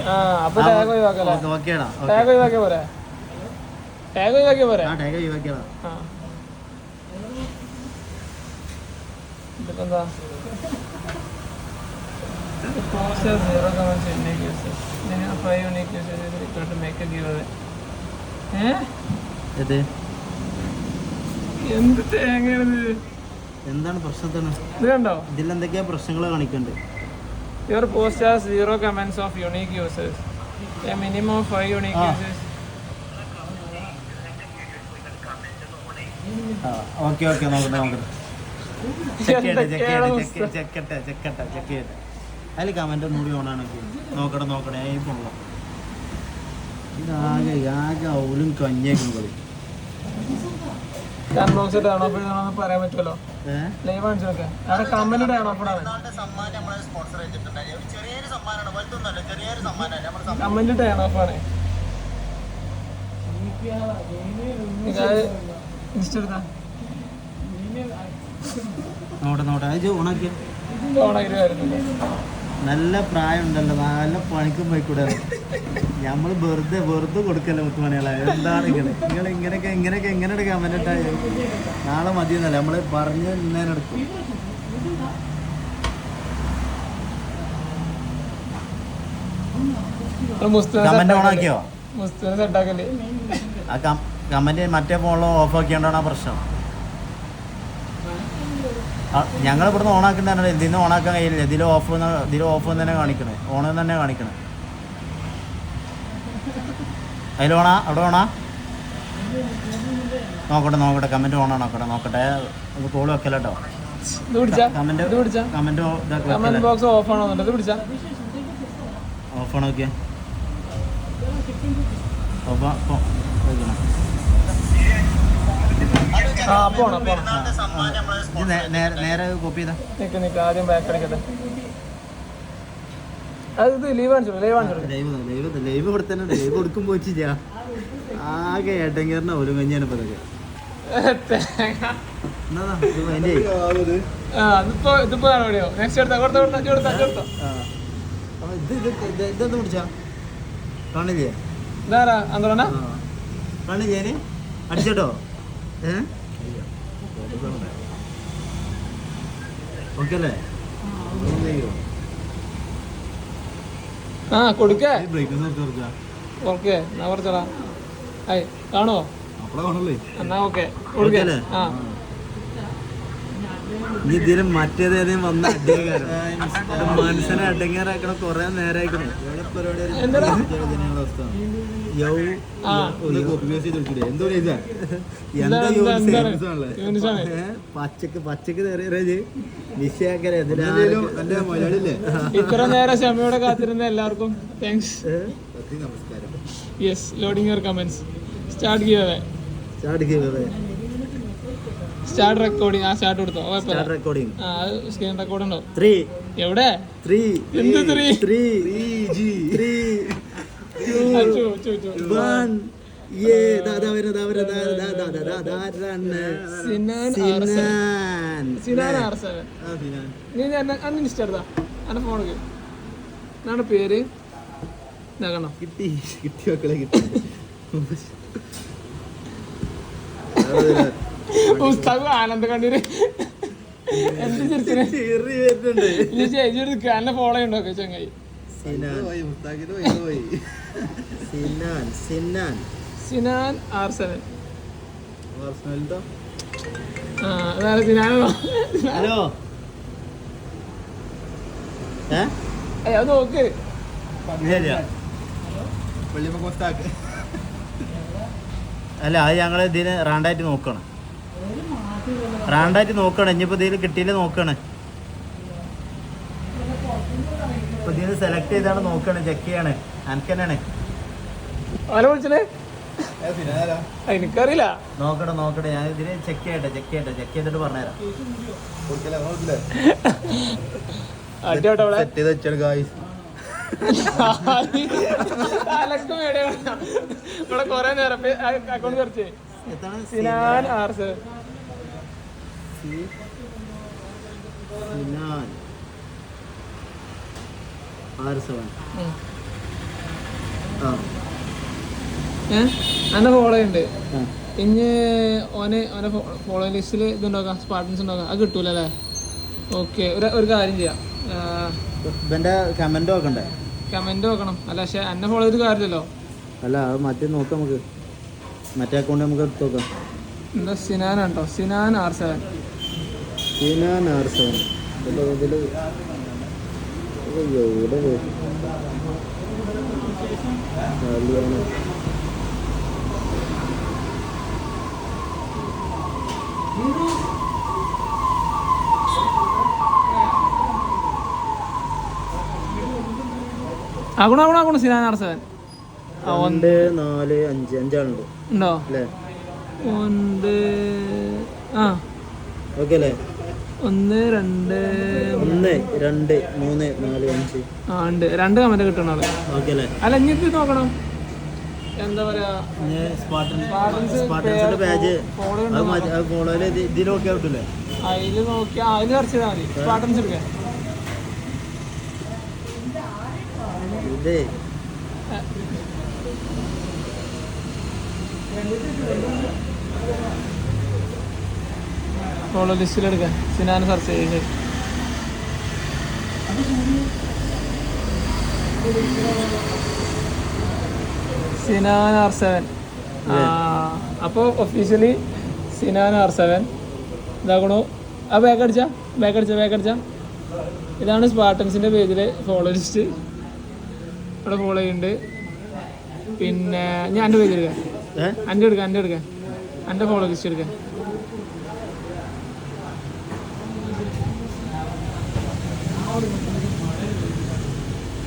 എന്ത് തേങ്ങയാണിത്? എന്താണ് പ്രശ്നത്തിന്? ഇത് കണ്ടോ? ഇതിൽ എന്തൊക്കെയാ പ്രശ്നങ്ങൾ കാണിക്കുന്നുണ്ട്? Your post has 0 comments of unique users. A minimum of 5 unique users. Okay നോക്കട്ടെ. ചെക്ക് ചെയ്യട്ടെ. അതിൽ കമന്റ് ഒന്നുകൂടി ഓണാണെങ്കിൽ നോക്കട്ടെ. ഈ ഫോണിലോ ഇതാകെ ഔലും കഞ്ഞേക്കും കളി. പറയാൻ പറ്റുമല്ലോ. ലൈവ് കാണിച്ചോക്കെ അവിടെ കമന്റ് കമന്റ് ടേൺ ഓഫ് ആണ്. നല്ല പ്രായം ഉണ്ടല്ലോ, നല്ല പണിക്കും പോയിക്കൂടെ. നമ്മൾ വെറുതെ കൊടുക്കല്ലോ മുത്തുമണികളെ. എന്താണ് ഇങ്ങനെയൊക്കെ എങ്ങനെ കമന്റ് ഇട്ടാ നാളെ മതിയെന്നല്ല നമ്മള് പറഞ്ഞ് ഇന്നേനെടുക്കും. കമന്റ് ഓണാക്കിയോ? ആ കമന്റ് മറ്റേ ഫോണിലും ഓഫ് ആക്കിയോണ്ടാണ് ആ പ്രശ്നം. ഞങ്ങൾ ഇവിടുന്ന് ഓണാക്കുന്നതാണ്. ഇതിന്ന് ഓണാക്കാൻ കഴിയില്ല. ഇതിൽ ഓഫ് തന്നെ കാണിക്കണേ, ഓൺ തന്നെ കാണിക്കണേ. അതിലോണാ അവിടെ ഓണാ നോക്കട്ടെ. കമന്റ് ഓണാ നോക്കട്ടെ. കോള് വെക്കല്ലോ കേട്ടോ. ഓഫാണ്. ഓക്കെ നേരെ കോപ്പി ചെയ്താ ആദ്യം ബാക്ക് അടിക്കട്ടെ. ലൈവ് കൊടുത്തന്നെ. ലൈവ് കൊടുക്കുമ്പോ ആകെ ഏട്ടങ്കറിന ഒരു കഞ്ഞാണ് ഇപ്പൊ ഇതൊക്കെ. ഇതെന്ത് പിടിച്ചാ കാണില്ലേ? കാണില്ലേ? അടിച്ചോട്ടോ. ഓക്കെ അല്ലേ? കൊടുക്കേ ഓക്കെ എന്നാ കുറച്ചോടാ. കാണോ? എന്നാ ഓക്കെ കൊടുക്കല്ലേ? ഇനി ഇതിലും മറ്റേതേതും വന്ന അഡ്ഡേക്കാരം മനസ്സിനെ അഡ്ഡങ്ങാറാക്കണ കൊറേ നേരമായിക്കണേ പച്ചക്ക് വിഷയാക്കലേ ഇത്ര നേരം ക്ഷമയോടെ കാത്തിരുന്ന എല്ലാവർക്കും താങ്ക്സ്. നമസ്കാരം. Yes, loading your comments. Start give start recording. ആ സ്റ്റാർട്ട് കൊടുത്തോ. റെക്കോർഡിംഗ്. ആ സ്ക്രീൻ റെക്കോർഡ് ഉണ്ടോ? എവിടെ? എന്ത് 3? എന്താണ് പേര്? കിട്ടി മക്കളെ കിട്ടി. ആനന്ദ കണ്ണീര് എന്ത് ചിരിച്ചിട്ട് എന്നെ ഫോളോ ചെയ്യണ്ടോ ചങ്ങായി? സിനാൻ R7. അതാണ് സിനാനോ? ഹലോ അത് നോക്ക്. അല്ല അത് ഞങ്ങൾ ഇതിന് റാണ്ടായിട്ട് നോക്കണം. ഇനിയിപ്പോ ഇതിൽ കിട്ടിയില്ല നോക്കണം. ഇപ്പൊ ഇതിന് സെലക്ട് ചെയ്താണ് നോക്കണം, ചെക്ക് ചെയ്യാണ്. അനക്കനാണ് എനിക്കറിയില്ല. നോക്കട്ടെ ഞാൻ ഇതിന് ചെക്ക് ചെയ്തിട്ട് പറഞ്ഞുതരാം. കൊറേ നേരം അക്കൗണ്ട് സെർച്ച് സിനാൻ R7. എന്നെ ഫോളോ ഉണ്ട്. ഇനി ഓനെ ഫോളോ ലിസ്റ്റിൽ ഇതുണ്ടാക്കാം, സ്പാർട്ടൻസ് ഉണ്ടാക്കാം. അത് കിട്ടൂല അല്ലേ? ഓക്കെ, ഒരു കാര്യം ചെയ്യാം. കമന്റ് നോക്കണം. അല്ല പക്ഷെ എന്നെ ഫോളോ ചെയ്ത് കാര്യമില്ലല്ലോ. അല്ല അത് മറ്റേ നോക്കാം, നമുക്ക് മറ്റേ അക്കൗണ്ട് നമുക്ക് എടുത്ത് നോക്കാം. എന്താ സിനാനാണ് കേട്ടോ, സിനാൻ R7. ആകണോ സിനാൻ R7. 2 4 5 5 ഉണ്ടോ അല്ലേ? ഓക്കെ അല്ലേ? 1 2 3 4 5 ഉണ്ട്. 2 കമന്റ് കിട്ടണം. ഓക്കെ അല്ലേ? അല്ല ഇനിയിപ്പോ നോക്കണം. എന്താ പറയാ, സ്പാർട്ടൻസിന്റെ പേജ് ഇതിൽ നോക്കിയാ കിട്ടൂലേ? അതില് നോക്കിയാ അതില് സെർച്ച് ചെയ്താൽ മതി. സ്പാർട്ടൻസ് എടുക്കാൻ ഫോളോ ലിസ്റ്റിലെടുക്കാൻ സിനാൻ സെർച്ച് ചെയ്ത് സിനാൻ R7. അപ്പോൾ ഒഫീഷ്യലി സിനാൻ R7 ഇതാക്കണു. ആ ബാക്ക് അടിച്ച ഇതാണ് സ്പാർട്ടൻസിൻ്റെ പേജിലെ ഫോളോ ലിസ്റ്റ്. ഇവിടെ ഫോളോ ചെയ്യുന്നുണ്ട്. പിന്നെ ഞാൻ എൻ്റെ പേജ് എടുക്കാം, എൻ്റെ ഫോളോ ലിസ്റ്റ് എടുക്കാം.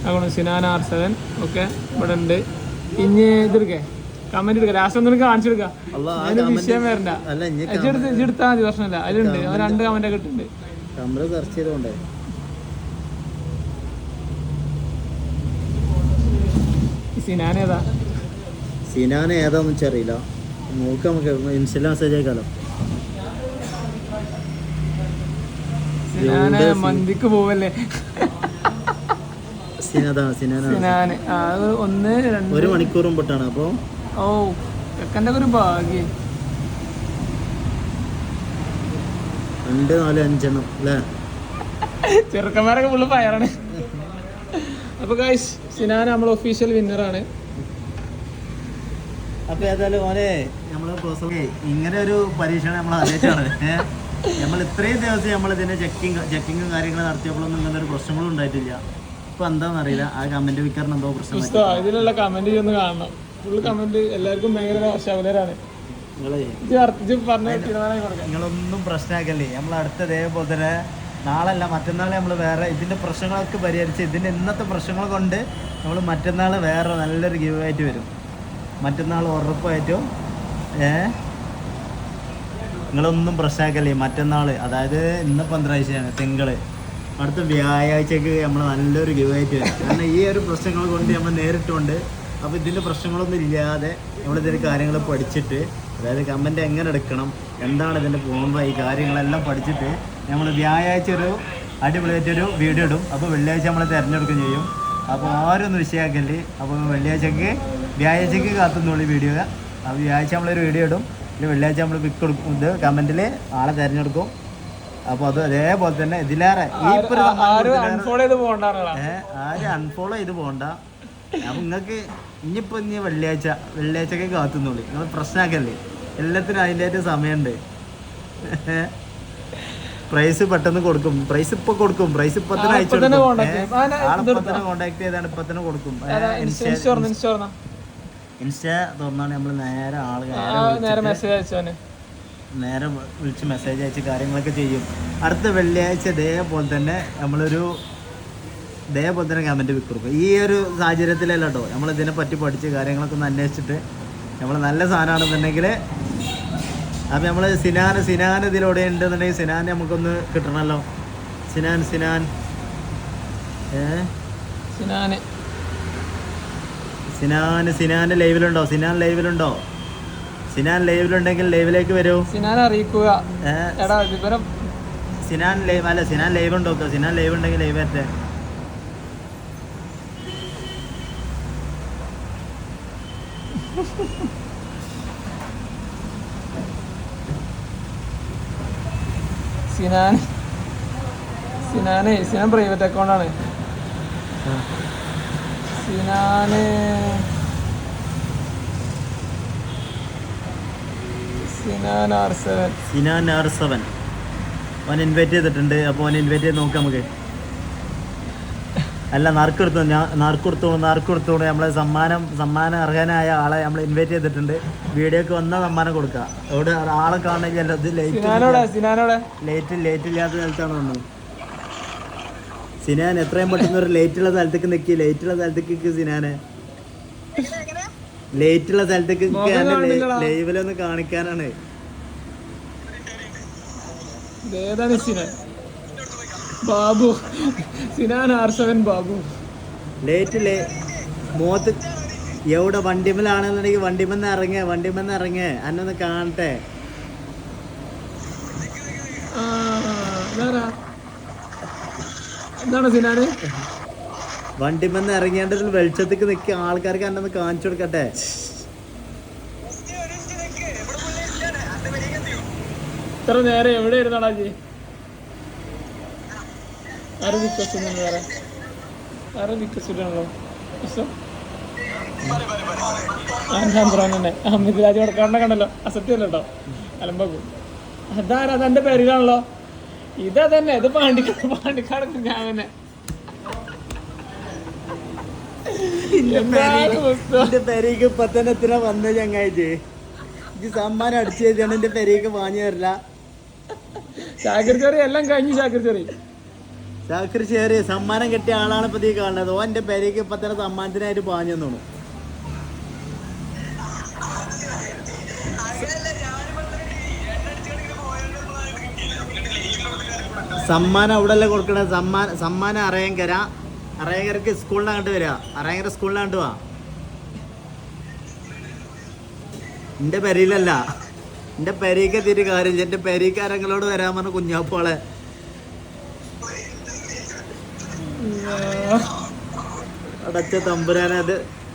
അങ്ങനെ സിനാൻ R7. ഓക്കെ, ഇവിടെ ഉണ്ട്. ഇനി ഇതെടുക്കേ, കമന്റ് എടുക്കാം. ലാസ്റ്റ് ഒന്നും കാണിച്ചെടുക്കാം. അതിന് വിഷയം വരണ്ട, എടുത്താൽ മതി, പ്രശ്നമില്ല. അതിലുണ്ട് 2 കമന്റ് ഒക്കെ ഇട്ടുണ്ട്. സിനാൻ ഏതാന്ന് വെച്ചറിയില്ല, നോക്കാം. നമുക്ക് ഇൻസ്റ്റയിൽ മെസ്സേജ് അയക്കാലോ. മന്തിക്ക് പോവല്ലേ സിനാന്? 1 2 മണിക്കൂർ മുമ്പിട്ടാണ്. അപ്പൊ ചെക്കൻ്റെ ഒരു ഭാഗ്യം. 2 4 5 അല്ലേ? ചെറുക്കന്മാരൊക്കെ ഫുള്ള് ഫയറാണ്. അപ്പൊ ഗൈസ്, സിനാൻ നമ്മൾ ഒഫീഷ്യൽ വിന്നറാണ്. അപ്പൊ ഏതായാലും ഓനെ നമ്മള് ഇങ്ങനെ ഒരു പരീക്ഷണം നമ്മൾ ആദ്യമായിട്ടാണ്. നമ്മൾ ഇത്രയും ദിവസം നമ്മളിതിന്റെ ചെക്കിങ്ങും കാര്യങ്ങളും നടത്തിയപ്പോഴൊന്നും ഇങ്ങനെ ഒരു പ്രശ്നങ്ങളും ഉണ്ടായിട്ടില്ല. ഇപ്പൊ എന്താണെന്നറിയില്ല, ആ കമന്റ് വിൽക്കാറിന് എന്തോ പ്രശ്നം. ഇതിലുള്ള കമന്റ് ഒന്ന് കാണണം. ഫുൾ കമന്റ് എല്ലാവർക്കും ഭയങ്കര ശബലരാണ്. നിങ്ങളൊന്നും പ്രശ്നമാക്കല്ലേ. നമ്മൾ അടുത്ത ഇതേപോലെ തന്നെ നാളല്ല മറ്റന്നാൾ നമ്മൾ വേറെ ഇതിന്റെ പ്രശ്നങ്ങളൊക്കെ പരിഹരിച്ച് ഇതിന്റെ ഇന്നത്തെ പ്രശ്നങ്ങൾ കൊണ്ട് നമ്മൾ മറ്റന്നാൾ വേറെ നല്ലൊരു ഗിവ് ആയിട്ട് വരും. മറ്റന്നാൾ ഉറപ്പായിട്ടും നിങ്ങളൊന്നും പ്രശ്നമാക്കല്ലേ. മറ്റന്നാൾ അതായത് ഇന്ന് 15 തിങ്കൾ, അടുത്ത വ്യാഴാഴ്ചക്ക് നമ്മൾ നല്ലൊരു ഗിവ് ആയിട്ട് വരും. കാരണം ഈ ഒരു പ്രശ്നങ്ങൾ കൊണ്ട് നമ്മൾ നേരിട്ടുണ്ട്. അപ്പോൾ ഇതിൻ്റെ പ്രശ്നങ്ങളൊന്നും ഇല്ലാതെ നമ്മളിതിൻ്റെ കാര്യങ്ങൾ പഠിച്ചിട്ട്, അതായത് കമൻറ്റ് എങ്ങനെ എടുക്കണം, എന്താണ് ഇതിൻ്റെ പോകുമ്പോൾ ഈ കാര്യങ്ങളെല്ലാം പഠിച്ചിട്ട് നമ്മൾ വ്യാഴാഴ്ച ഒരു അടിപൊളിയായിട്ടൊരു വീഡിയോ ഇടും. അപ്പോൾ വെള്ളിയാഴ്ച നമ്മൾ തിരഞ്ഞെടുക്കുകയും ചെയ്യും. അപ്പോൾ ആരും ഒന്ന് വിഷയമാക്കല്ലേ. അപ്പോൾ വ്യാഴാഴ്ചക്ക് കാത്തുന്നുള്ളൂ വീഡിയോ. അപ്പോൾ വ്യാഴാഴ്ച നമ്മളൊരു വീഡിയോ ഇടും. വെള്ളിയാഴ്ച നമ്മൾ പിക്ക് കൊടുക്കും. ഇത് കമൻറ്റിൽ ആളെ തിരഞ്ഞെടുക്കും. അപ്പോൾ അത് അതേപോലെ തന്നെ ഇതിലേറെ ആരും അൺഫോളോ ചെയ്ത് പോകണ്ട. അപ്പം നിങ്ങൾക്ക് ഇനിയിപ്പോൾ വെള്ളിയാഴ്ചക്ക് കാത്തുന്നുള്ളൂ. നിങ്ങൾ പ്രശ്നമാക്കല്ലേ. എല്ലാത്തിനും അതിൻ്റെതായിട്ട് സമയമുണ്ട്. പ്രൈസ് പെട്ടെന്ന് കൊടുക്കും. പ്രൈസ് ഇപ്പൊ കൊടുക്കും. പ്രൈസ് ഇപ്പൊ തന്നെ അയച്ചു കൊടുക്കും. കോണ്ടാക്ട് ചെയ്താണ് ഇപ്പൊ തന്നെ കൊടുക്കും. ഇൻസ്റ്റ തുറന്നാണ് നമ്മൾ നേരെ വിളിച്ച് മെസ്സേജ് അയച്ച് കാര്യങ്ങളൊക്കെ ചെയ്യും. അടുത്ത വെള്ളിയാഴ്ച ഇതേപോലെ തന്നെ കമൻറ്റ് കൊടുക്കും. ഈ ഒരു സാഹചര്യത്തിലല്ല കേട്ടോ, നമ്മളിതിനെ പറ്റി പഠിച്ച് കാര്യങ്ങളൊക്കെ ഒന്ന് അന്വേഷിച്ചിട്ട് നമ്മൾ നല്ല സാധനമാണെന്നുണ്ടെങ്കിൽ, അപ്പം നമ്മൾ സിനാൻ ഇതിലൂടെ ഉണ്ടെന്നുണ്ടെങ്കിൽ സിനാൻ നമുക്കൊന്ന് കിട്ടണമല്ലോ. സിനാൻ ലൈവിലുണ്ടോ? സിനാൻ ലൈവിലുണ്ടെങ്കിൽ ലൈവിലേക്ക് വരൂ. സിനാൻ അറിയിക്കുക. സിനാൻ ലൈവ് ഉണ്ടോ? സിനാൻ ലൈവ് ഉണ്ടെങ്കിൽ ലൈവ് വരട്ടെ. സിനാൻ പ്രൈവറ്റ് അക്കൗണ്ടാണ്. സിനാൻ R7 അവൻ ഇൻവൈറ്റ് ചെയ്തിട്ടുണ്ട്. അപ്പോൾ അവൻ ഇൻവൈറ്റ് ചെയ്ത് നോക്കാം നമുക്ക്. അല്ല നറുക്കെടുത്തോളൂ. നമ്മളെ സമ്മാനം അർഹനായ ആളെ നമ്മൾ ഇൻവൈറ്റ് ചെയ്തിട്ടുണ്ട്. വീഡിയോക്ക് വന്നാൽ സമ്മാനം കൊടുക്കുക. അവിടെ ആളെ കാണണമെങ്കിൽ ഇത് ലേറ്റ് ഇല്ലാത്ത സ്ഥലത്താണ് വന്നത്. സിനാൻ എത്രയും പെട്ടെന്ന് ഒരു ലേറ്റുള്ള സ്ഥലത്തേക്ക് നിൽക്കി. സിനാനെ ലേറ്റുള്ള സ്ഥലത്തേക്ക് ലൈവിലൊന്ന് കാണിക്കാനാണ്. ബാബു സിനാൻ R7 ബാബു ലേറ്റില്ലേ മോത്ത് എവിടെ വണ്ടിമലാണെന്നുണ്ടെങ്കിൽ വണ്ടിമെന്ന് ഇറങ്ങ അന്നൊന്ന് കാണട്ടെ. എന്താണ് സിനാന് വണ്ടിമെന്ന് ഇറങ്ങിയാണ്ട് വെളിച്ചത്തേക്ക് നിൽക്കുക. ആൾക്കാർക്ക് അന്നൊന്ന് കാണിച്ചു കൊടുക്കട്ടെ. ഇത്ര നേരെ എവിടെ ഇരുന്നാടാ ജി? അമിത്രാജ് കൊടുക്കാണ്ട കണ്ടല്ലോ. അസത്യല്ല കേട്ടോ, അലമ്പാക്കും. അതെന്റെ പേരിലാണല്ലോ. ഇതന്നെ ഇത് പാണ്ടിക്കാട് ഞാൻ തന്നെ. എന്റെ പെരേക്ക് ഇപ്പൊ തന്നെ എത്ര വന്ന ചങ്ങായിച്ച് ഇത് സമ്മാനം അടിച്ചു ചെയ്താണ്. എന്റെ പെരേക്ക് വാങ്ങി തരില്ല. ചാക്കർ ചെറി എല്ലാം കഴിഞ്ഞു. ചാക്കർ ചെറി സമ്മാനം കിട്ടിയ ആളാണ് ഇപ്പൊ ഈ കാണുന്നത്. ഓ എന്റെ പെരേക്ക് ഇപ്പൊ തന്നെ സമ്മാനത്തിനായിട്ട് പാഞ്ഞു തന്നോളൂ. സമ്മാനം അവിടെ അല്ലേ കൊടുക്കണേ. സമ്മാനം അറയങ്കരക്ക് സ്കൂളിന് അങ്ങോട്ട് വരിക. അറയങ്കര സ്കൂളിന് അങ്ങോട്ട് വാ. എന്റെ പെരയിലല്ല, എന്റെ പെരയ്ക്ക് എത്തിയിട്ട് കാര്യമില്ല. എന്റെ പെരയ്ക്കാരങ്ങളോട് വരാൻ പറഞ്ഞ കുഞ്ഞാപ്പോളെ അടച്ച തമ്പുരാനെ.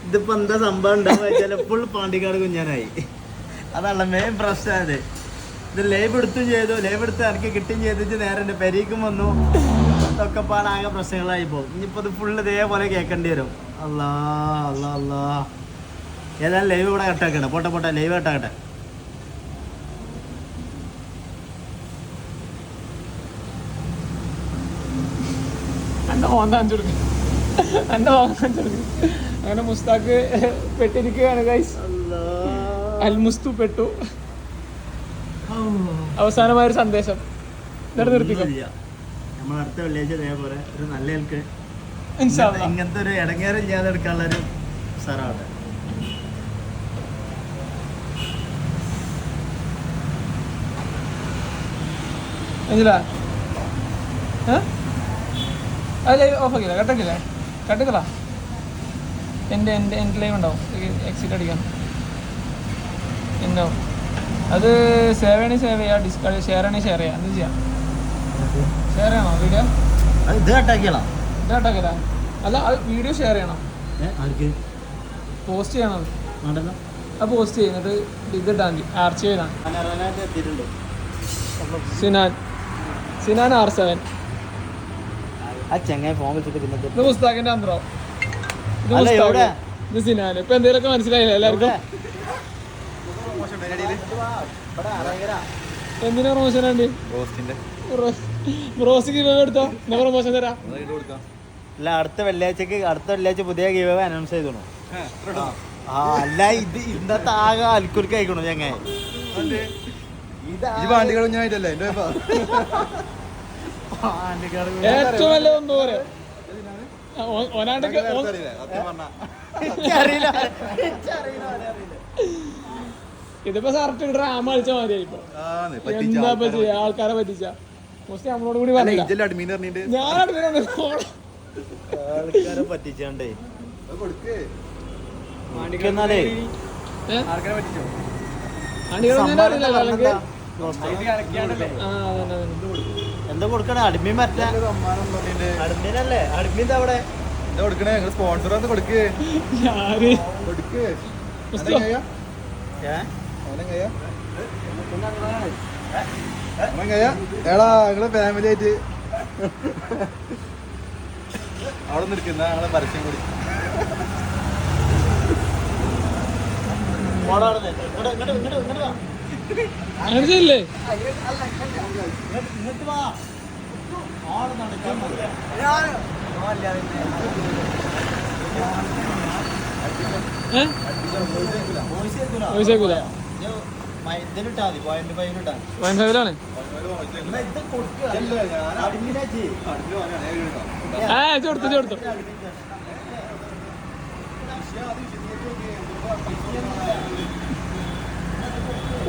ഇതിപ്പോ എന്താ സംഭവം ഉണ്ടാവുക ചിലപ്പോൾ പാണ്ടിക്കാട് കുഞ്ഞാനായി. അതല്ല മെയിൻ പ്രശ്നം. ഇത് ലൈവ് എടുത്തും ചെയ്തു. ലൈവ് എടുത്ത് ഇറക്കി കിട്ടുകയും ചെയ്തിട്ട് നേരെ എൻ്റെ പെരീക്കും വന്നു. ഇതൊക്കെ പാടാകെ പ്രശ്നങ്ങളായി പോകും. ഇനിയിപ്പോൾ ഇത് ഫുള്ള് ഇതേപോലെ കേൾക്കേണ്ടി വരും. അല്ലാ. ഏതായാലും ലൈവ് ഇവിടെ കട്ടാക്കട്ടെ. പോട്ടെ ലൈവ് കട്ടാക്കട്ടെ. എൻ്റെ മോൻ കാണിച്ചു കൊടുക്കും, എൻ്റെ മോൻ കാണിച്ചു കൊടുക്കും. അങ്ങനെ മുസ്താഖ് പെട്ടിരിക്കുകയാണ് ഗൈസ്. അൽ മുസ്തു പെട്ടു. അവസാനമായൊരു സന്ദേശം നിർത്തിക്കും. നമ്മൾ അടുത്ത വെള്ളിയാഴ്ച ഇതേപോലെ ഒരു നല്ല ആൾക്ക് ഇൻഷാ അല്ലാഹ് ഇങ്ങനത്തെ ഒരു ഇടങ്ങേറില്ലാതെ എടുക്കാനുള്ളൊരു സാറാവട്ടെ. എന്തിലാ അത് ഓഫാക്കില്ല, കട്ടക്കില്ല. എൻ്റെ ലൈവ് ഉണ്ടാവും, എക്സിറ്റ് അടിക്കാൻ ഉണ്ടാവും. അത് സേവ് ചെയ്യണമെങ്കിൽ സേവ് ചെയ്യാം, ഡിസ്കാർഡ് ഷെയർ ചെയ്യണമെങ്കിൽ ഷെയർ ചെയ്യാം. എന്ത് ചെയ്യാം? ഷെയർ ചെയ്യണോ വീഡിയോ? ഇത് കട്ടാക്കിയാലോ? ഇത് കട്ടാക്കില്ല, അല്ല അത് വീഡിയോ ഷെയർ ചെയ്യണം, പോസ്റ്റ് ചെയ്യണം. അത് പോസ്റ്റ് ചെയ്യുന്നിട്ട് ഇതിട്ടാൽ മതി, ആർച്ചീവ് ചെയ്താൽ. സിനാൻ R7. ഇത് മുസ്താഖിന്റെ അന്തരോ, ഇത് മുസ്താഖ്, ഇത് സിനാൻ. ഇപ്പൊ എന്തെങ്കിലുമൊക്കെ മനസ്സിലായില്ല എല്ലാവർക്കും? എന്തിനാ പ്രൊമോഷൻ വേണ്ടി? ബ്രോസിക്ക് എടുത്തോ, എന്നാ പ്രൊമോഷൻ തരാം. അല്ല, അടുത്ത വെള്ളിയാഴ്ച പുതിയ ഗീവ് അനൗൺസ് ചെയ്തോണു. അല്ല, ഇത് ഇന്നത്തെ ആകെ അൽക്കുൽക്ക് അയക്കണു ചങ്ങായി. ഏറ്റവും വലിയ ഒന്നും പോരെ ഇതിപ്പോ സർട്ട് ഡ്രാമ കളിച്ചാ മതി. ഇപ്പൊ എന്താ ചെയ്യാ, ആൾക്കാരെ പറ്റിച്ച മോസ്റ്റ് നമ്മളോട് കൂടി പറഞ്ഞില്ല. ഞാൻ ആൾക്കാരെ പറ്റിച്ചേ എന്താ കൊടുക്കണേ? അടിമീൻ മറ്റേ അടിമീനല്ലേ? അടിമീൻ അവിടെ കൊടുക്കണേ. സ്പോൺസർ കൊടുക്ക്. എടാ നിങ്ങള് ഫാമിലി ആയിട്ട് അവിടെ നിൽക്കുന്ന ഞങ്ങളെ പരസ്യം കൂടി അങ്ങനല്ലേ? വൈൻഫൈവിലാണ്. കൊടുത്തു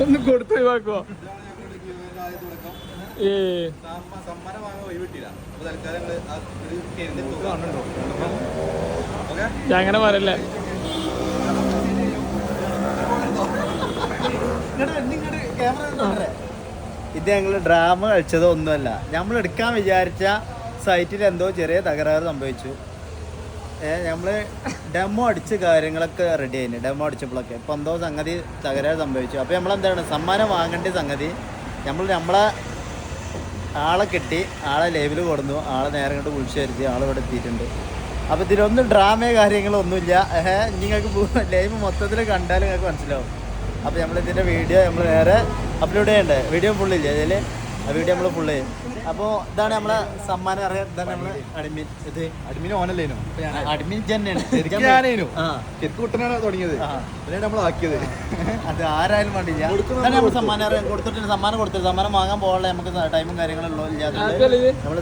ഒന്ന് കൊടുത്ത് ഒഴിവാക്കുവോ? അങ്ങനെ പറയല്ലേ. ഇത് ഞങ്ങള് ഡ്രാമ കളിച്ചതോ ഒന്നുമല്ല. നമ്മൾ എടുക്കാൻ വിചാരിച്ച സൈറ്റിൽ എന്തോ ചെറിയ തകരാറ് സംഭവിച്ചു. നമ്മള് ഡെമോ അടിച്ച കാര്യങ്ങളൊക്കെ റെഡി ആയിരുന്നു. ഡെമോ അടിച്ചപ്പോഴൊക്കെ ഇപ്പം എന്തോ സംഗതി തകരാറ് സംഭവിച്ചു. അപ്പോൾ നമ്മളെന്താണ് സമ്മാനം വാങ്ങേണ്ട സംഗതി നമ്മളെ ആളെ കിട്ടി, ആളെ ലൈവിൽ കൊടുന്നു, ആളെ നേരെ കണ്ട് വിളിച്ചു വരുത്തി, ആളിവിടെ എത്തിയിട്ടുണ്ട്. അപ്പോൾ ഇതിലൊന്നും ഡ്രാമയോ കാര്യങ്ങളോ ഒന്നുമില്ല. നിങ്ങൾക്ക് ലൈവ് മൊത്തത്തിൽ കണ്ടാലും നിങ്ങൾക്ക് മനസ്സിലാവും. അപ്പോൾ നമ്മളിതിൻ്റെ വീഡിയോ നമ്മൾ നേരെ അപ്ലോഡ് ചെയ്യണ്ടേ? വീഡിയോ ഫുള്ളില്ല ഇതിൽ, ആ വീഡിയോ നമ്മൾ ഫുള്ള് ചെയ്യും. അപ്പോൾ ഇതാണ് നമ്മളെ സമ്മാനം അറിയാം. ഇതാണ് നമ്മളെ അഡ്മിൻ. ഇത് അഡ്മിൻ ഓനല്ലേനോ? അഡ്മിൻ തന്നെയാണ് കുട്ടനാണ് തുടങ്ങിയത്, അതിനാണ് നമ്മളാക്കിയത്. അത് ആരായാലും വേണ്ടില്ല. ഇതാണ് നമ്മൾ സമ്മാനം അറിയാം. കൊടുത്തിട്ടുണ്ട്, സമ്മാനം കൊടുത്തിട്ട് സമ്മാനം വാങ്ങാൻ പോകാനുള്ള നമുക്ക് ടൈമും കാര്യങ്ങളും ഇല്ലാതെ നമ്മൾ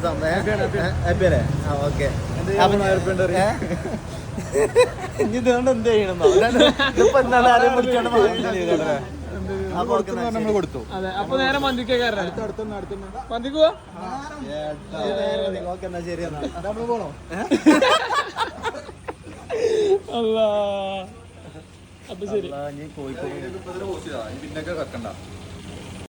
ഹാപ്പി അല്ലേ? ആ ഓക്കെ. ഇനി ഇതുകൊണ്ട് എന്ത് ചെയ്യണമെന്നോ? ഇതിപ്പോ എന്താണ് ആരെയും വിളിച്ചോണ്ട് നമ്മൾ കൊടുത്തു. അതെ, അപ്പൊ നേരെ മന്തിക്കാരൻ മന്തിക്കുവാ. എന്നാ ശരി, എന്നാ നമ്മള് പോണോ? അല്ലാ, അപ്പൊ ശരി. കോഴിക്കോട് പിന്നൊക്കെ വെക്കണ്ട.